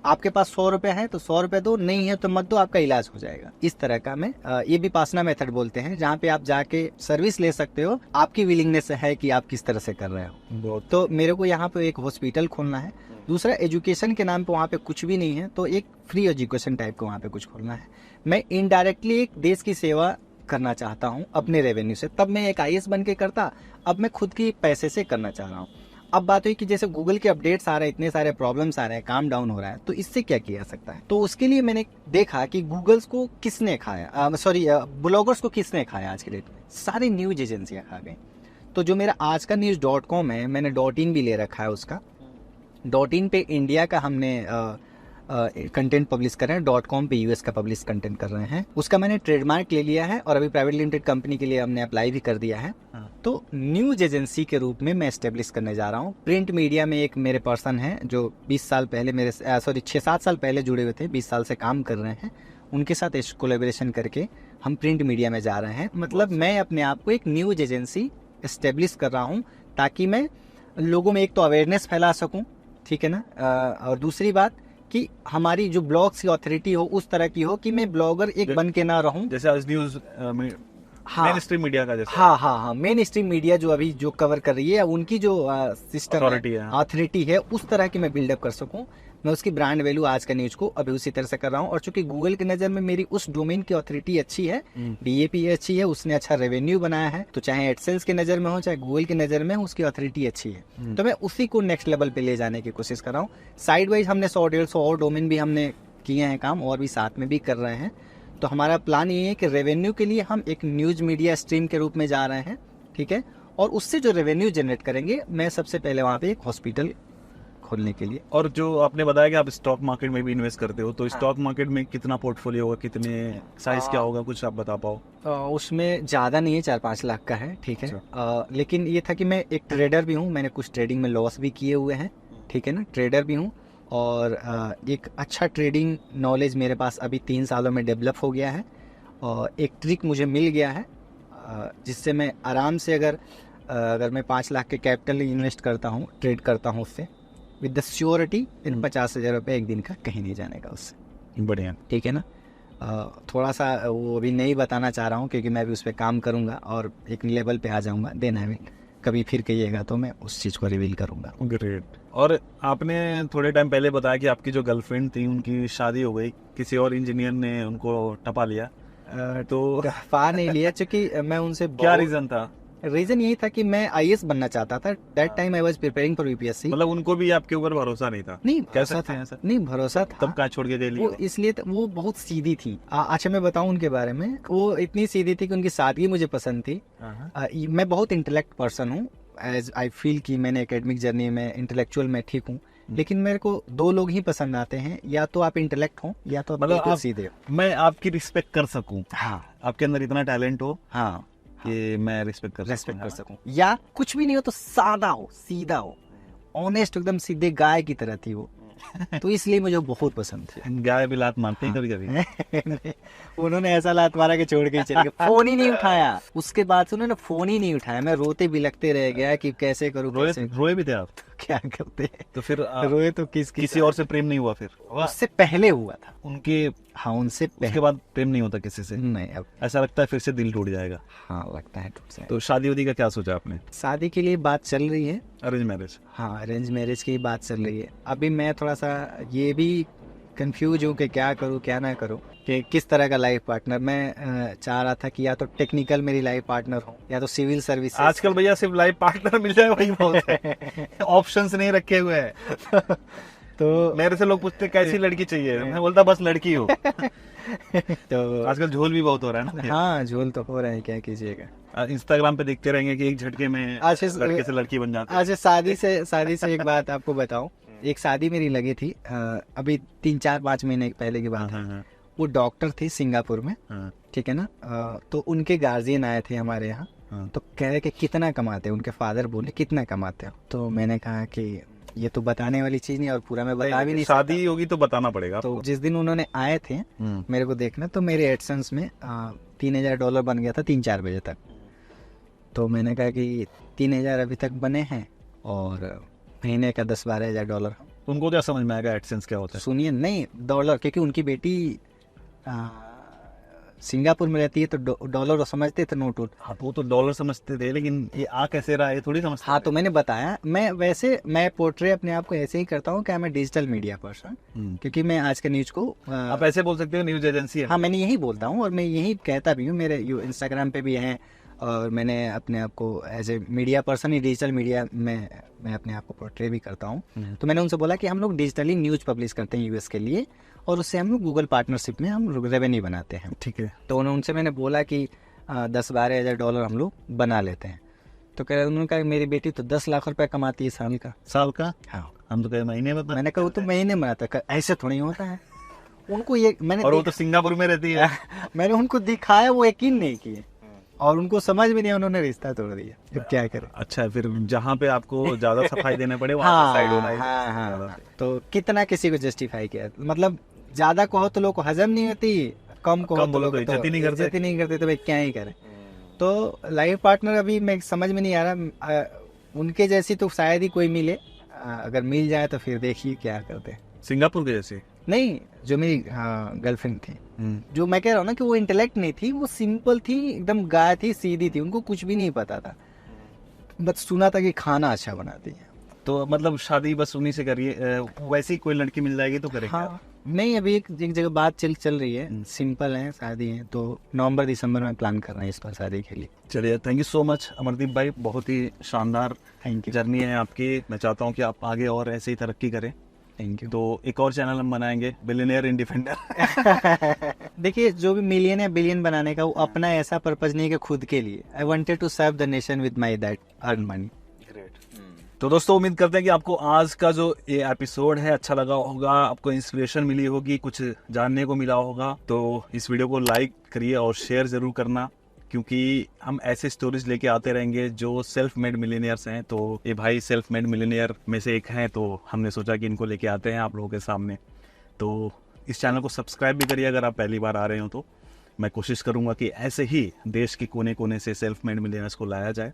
आपके पास 100 रुपए है तो 100 रुपए दो, नहीं है तो मत दो, आपका इलाज हो जाएगा। इस तरह का मैं ये भी पासना मेथड बोलते हैं, जहाँ पे आप जाके सर्विस ले सकते हो, आपकी विलिंगनेस है कि आप किस तरह से कर रहे हो। तो मेरे को यहाँ पे एक हॉस्पिटल खोलना है। दूसरा, एजुकेशन के नाम पे वहाँ पे कुछ भी नहीं है, तो एक फ्री एजुकेशन टाइप का वहाँ पे कुछ खोलना है। मैं इनडायरेक्टली एक देश की सेवा करना चाहता हूँ अपने रेवेन्यू से। तब मैं एक आईएएस बन के करता, अब मैं खुद की पैसे से करना चाह रहा हूँ। अब बात हुई कि जैसे गूगल के अपडेट्स आ रहे हैं, इतने सारे प्रॉब्लम्स आ रहे हैं, काम डाउन हो रहा है, तो इससे क्या किया जा सकता है। तो उसके लिए मैंने देखा कि गूगल्स को किसने खाया, ब्लॉगर्स को किसने खाया आज के डेट में, सारी न्यूज एजेंसियां खा गई। तो जो मेरा आज का news.com है, मैंने .in भी ले रखा है उसका। .in पे इंडिया का हमने कंटेंट पब्लिश कर रहे हैं, .com पे यूएस का पब्लिश कंटेंट कर रहे हैं। उसका मैंने ट्रेडमार्क ले लिया है, और अभी प्राइवेट लिमिटेड कंपनी के लिए हमने अप्लाई भी कर दिया है। तो न्यूज एजेंसी के रूप में मैं एस्टेब्लिश करने जा रहा हूँ। प्रिंट मीडिया में एक मेरे पर्सन है जो 20 साल पहले 6-7 साल पहले जुड़े हुए थे, 20 साल से काम कर रहे हैं। उनके साथ कोलैबोरेशन करके हम प्रिंट मीडिया में जा रहे हैं। मतलब मैं अपने आप को एक न्यूज एजेंसी एस्टेब्लिश कर रहा हूँ, ताकि मैं लोगों में एक तो अवेयरनेस फैला सकूँ, ठीक है ना, और दूसरी बात कि हमारी जो ब्लॉग्स की ऑथोरिटी हो उस तरह की हो कि मैं ब्लॉगर एक बन के ना रहूं। जैसे आज न्यूज मेन स्ट्रीम मीडिया का जैसे। हाँ, मेन स्ट्रीम मीडिया जो अभी जो कवर कर रही है, उनकी जो सिस्टम अथॉरिटी है, उस तरह की मैं बिल्डअप कर सकूं। मैं उसकी ब्रांड वैल्यू आज का न्यूज को अभी उसी तरह से कर रहा हूँ। और चूंकि गूगल की नजर में मेरी उस डोमेन की अथॉरिटी अच्छी है, डीएपी अच्छी है, उसने अच्छा रेवेन्यू बनाया है, तो चाहे एडसेंस की नजर में हो चाहे गूगल की नजर में हो, उसकी अथॉरिटी अच्छी है। तो मैं उसी को नेक्स्ट लेवल पे ले जाने की कोशिश कर रहा हूँ। साइड वाइज हमने 100-150 और डोमेन भी हमने किए हैं काम, और भी साथ में भी कर रहे हैं। तो हमारा प्लान ये है कि रेवेन्यू के लिए हम एक न्यूज मीडिया स्ट्रीम के रूप में जा रहे हैं, ठीक है। और उससे जो रेवेन्यू जनरेट करेंगे, मैं सबसे पहले वहाँ पे एक हॉस्पिटल खोलने के लिए। और जो आपने बताया कि आप स्टॉक मार्केट में भी इन्वेस्ट करते हो, तो स्टॉक मार्केट में कितना पोर्टफोलियो होगा, कितने साइज क्या होगा, कुछ आप बता पाओ? उसमें ज़्यादा नहीं है, 4-5 लाख का है, ठीक है। लेकिन ये था कि मैं एक ट्रेडर भी हूँ, मैंने कुछ ट्रेडिंग में लॉस भी किए हुए हैं, ठीक है ना, ट्रेडर भी हूँ। और एक अच्छा ट्रेडिंग नॉलेज मेरे पास अभी 3 सालों में डेवलप हो गया है। और एक ट्रिक मुझे मिल गया है जिससे मैं आराम से अगर मैं 5 लाख के कैपिटल इन्वेस्ट करता हूँ, ट्रेड करता हूँ उससे, विद द श्योरिटी इन 50,000 रुपये एक दिन का कहीं नहीं जाने का उससे। बढ़िया, ठीक है ना। थोड़ा सा वो अभी नहीं बताना चाह रहा हूँ क्योंकि मैं भी उस पर काम करूँगा और एक लेवल पे आ जाऊँगा, देन आई विल, कभी फिर कहिएगा तो मैं उस चीज़ को रिवील करूँगा। ग्रेट। और आपने थोड़े टाइम पहले बताया कि आपकी जो गर्लफ्रेंड थी उनकी शादी हो गई, किसी और इंजीनियर ने उनको टपा लिया, तो पा नहीं लिया क्योंकि मैं उनसे क्या रीजन था? रीजन यही था कि मैं आईएएस बनना चाहता था। That time I was preparing for UPSC. मतलब उनको भी आपके ऊपर भरोसा नहीं था? नहीं, कैसे थे ऐसा? नहीं, भरोसा था। तब कहाँ छोड़ के गई? वो इसलिए वो बहुत सीधी थी। अच्छा मैं बताऊं उनके बारे में, वो इतनी सीधी थी कि उनकी सादगी मुझे पसंद थी। मैं बहुत इंटेलेक्ट पर्सन हूँ, एज आई फील कि मैंने एकेडमिक जर्नी में इंटेलेक्चुअल में ठीक हूँ, लेकिन मेरे को 2 लोग ही पसंद आते हैं, या तो आप इंटेलेक्ट हो या तो मतलब आप सीधे हो। मैं आपकी रिस्पेक्ट कर सकूं, हाँ, आपके अंदर इतना टैलेंट हो हाँ, कि मैं रिस्पेक्ट कर सकूं, या कुछ भी नहीं हो तो सादा हो, सीधा हो, ऑनेस्ट, एकदम सीधे गाय की तरह थी वो। तो इसलिए मुझे बहुत पसंद थी। गाय भी लात मारते हैं कभी कभी। उन्होंने ऐसा लात मारा कि छोड़ के ही चले गए, फोन ही नहीं उठाया। उसके बाद से उन्होंने फोन ही नहीं उठाया, मैं रोते बिलखते रह गया कि कैसे करूं। रोए भी थे आप? क्या करते? तो फिर रोए तो किसी और से प्रेम नहीं हुआ? फिर उससे पहले हुआ था उनके। हाँ, उनसे पहले। उसके बाद प्रेम नहीं होता किसी से? नहीं, अब ऐसा लगता है फिर से दिल टूट जाएगा। हाँ, लगता है टूट जाएगा। तो शादी उदी का क्या सोचा आपने? शादी के लिए बात चल रही है, अरेंज मैरिज? हाँ, अरेंज मैरिज की बात चल रही है। अभी मैं थोड़ा सा ये भी कंफ्यूज हूँ कि क्या करूँ क्या ना करूँ, कि किस तरह का लाइफ पार्टनर। मैं चाह रहा था कि या तो टेक्निकल मेरी लाइफ पार्टनर हो या तो सिविल सर्विस। आजकल भैया सिर्फ लाइफ पार्टनर मिल जाए वही बहुत है। ऑप्शंस नहीं रखे हुए हैं। तो मेरे से लोग पूछते कैसी लड़की चाहिए, मैं बोलता बस लड़की हो। तो आजकल झोल भी बहुत हो रहा है ना। हाँ, झोल तो हो रहा है, क्या कीजिएगा। इंस्टाग्राम पे देखते रहेंगे कि एक झटके में लड़के से लड़की बन जाती है। अच्छा, शादी से एक बात आपको बताऊं। एक शादी मेरी लगी थी अभी 3-4-5 महीने पहले की बात है। वो डॉक्टर थी सिंगापुर में, ठीक है ना। तो उनके गार्जियन आए थे हमारे यहाँ, तो कह रहे कि कितना कमाते हैं। उनके फादर बोले कितना कमाते हो, तो मैंने कहा कि ये तो बताने वाली चीज नहीं और पूरा मैं बता भी नहीं। शादी होगी तो बताना पड़ेगा। तो जिस दिन उन्होंने आए थे मेरे को देखना, तो मेरे एडसेंस में $3,000 बन गया था 3-4 बजे तक। तो मैंने कहा कि 3,000 अभी तक बने हैं और महीने का $10-12,000। उनको क्या समझ में आएगा एडसेंस क्या होता है? सुनिए, नहीं डॉलर, क्योंकि उनकी बेटी सिंगापुर में रहती है तो डॉलर समझते थे, नोट। हाँ, तो वो तो डॉलर समझते थे, लेकिन ये आ कैसे रहा है थोड़ी समझते। हाँ, तो मैंने बताया, मैं पोर्ट्रे अपने आप को ऐसे ही करता हूँ कि मैं डिजिटल मीडिया पर्सन, क्योंकि मैं आज के न्यूज को आप ऐसे बोल सकते हो, न्यूज एजेंसी है। हाँ, मैंने यही बोलता हूँ और मैं यही कहता भी हूँ। मेरे इंस्टाग्राम पे भी हैं और मैंने अपने आप को एज ए मीडिया पर्सन ही डिजिटल मीडिया में मैं अपने आप को पोर्ट्रे भी करता हूँ। तो मैंने उनसे बोला कि हम लोग डिजिटली न्यूज पब्लिश करते हैं यूएस के लिए, और उससे हम लोग गूगल पार्टनरशिप में हम रेवेन्यू बनाते हैं, ठीक है। तो उनसे मैंने बोला कि $10-12,000 हम लोग बना लेते हैं। तो कह रहे, उन्होंने कहा मेरी बेटी तो 10 लाख रुपए कमाती है साल का। हाँ, हम तो कहे महीने में। मैंने कहा वो तो महीने में बनाता, ऐसे थोड़ी होता है। उनको ये मैंने, और वो तो सिंगापुर में रहती है। मैंने उनको दिखाया, वो यकीन नहीं किए और उनको समझ में नहीं, उन्होंने रिश्ता तोड़ दिया। अब क्या करें। अच्छा, फिर जहाँ पे आपको ज्यादा सफाई देने पड़े वहाँ साइड होना है। हाँ। तो कितना किसी को जस्टिफाई किया, मतलब ज्यादा कहो तो लोग को हजम नहीं होती, कम कहो तो लोग इज्जत ही नहीं करते, तो भाई क्या ही करें। तो लाइफ पार्टनर अभी मैं समझ में नहीं आ रहा, उनके जैसी तो शायद ही कोई मिले, अगर मिल जाए तो फिर देखिए क्या करते हैं। सिंगापुर के जैसे नहीं, जो मेरी गर्लफ्रेंड थी, जो मैं कह रहा हूँ ना कि वो इंटेलेक्ट नहीं थी, वो सिंपल थी, एकदम गाय थी, सीधी थी, उनको कुछ भी नहीं पता था, बस सुना था कि खाना अच्छा बनाती है। तो मतलब शादी बस उन्हीं से करिए, वैसी कोई लड़की मिल जाएगी तो करेंगे? हाँ, नहीं, अभी एक जगह बात चल रही है, सिंपल है, शादी है, तो नवंबर-दिसंबर में प्लान कर रहे हैं इस पर शादी के लिए। चलिए, thank you so much Amardeep भाई, बहुत ही शानदार थैंक यू जर्नी है आपकी। मैं चाहता हूँ कि आप आगे और ऐसे ही तरक्की करें। Thank you. तो एक और चैनल हम बनाएंगे, बिलियनियर इंडिपेंडेंट। देखिए, जो भी मिलियन या बिलियन बनाने का, वो अपना ऐसा पर्पज नहीं कि खुद के लिए। I wanted to serve the nation with my that earn money. Great. तो दोस्तों उम्मीद करते हैं कि आपको आज का जो ये एपिसोड है अच्छा लगा होगा, आपको इंस्पिरेशन मिली होगी, कुछ जानने को मिला होगा। तो इस वीडियो को लाइक करिए और शेयर ज़रूर करना, क्योंकि हम ऐसे स्टोरीज लेके आते रहेंगे जो सेल्फ मेड मिलीनियर्स हैं। तो ये भाई सेल्फ मेड मिलीनियर में से एक हैं, तो हमने सोचा कि इनको लेके आते हैं आप लोगों के सामने। तो इस चैनल को सब्सक्राइब भी करिए अगर आप पहली बार आ रहे हो। तो मैं कोशिश करूँगा कि ऐसे ही देश के कोने कोने से सेल्फ मेड मिलीनियर्स को लाया जाए।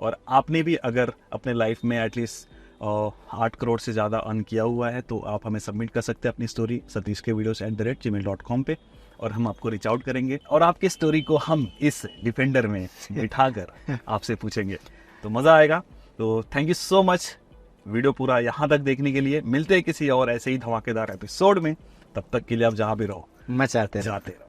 और आपने भी अगर अपने लाइफ में एटलीस्ट 8 करोड़ से ज़्यादा अर्न किया हुआ है तो आप हमें सबमिट कर सकते हैं अपनी स्टोरी satishkevideos@gmail.com पे, और हम आपको रीच आउट करेंगे और आपकी स्टोरी को हम इस डिफेंडर में बिठाकर आपसे पूछेंगे, तो मज़ा आएगा। तो thank you so much video पूरा यहाँ तक देखने के लिए। मिलते हैं किसी और ऐसे ही धमाकेदार एपिसोड में, तब तक के लिए आप जहाँ भी रहो मचाते रहो। जाते रहो।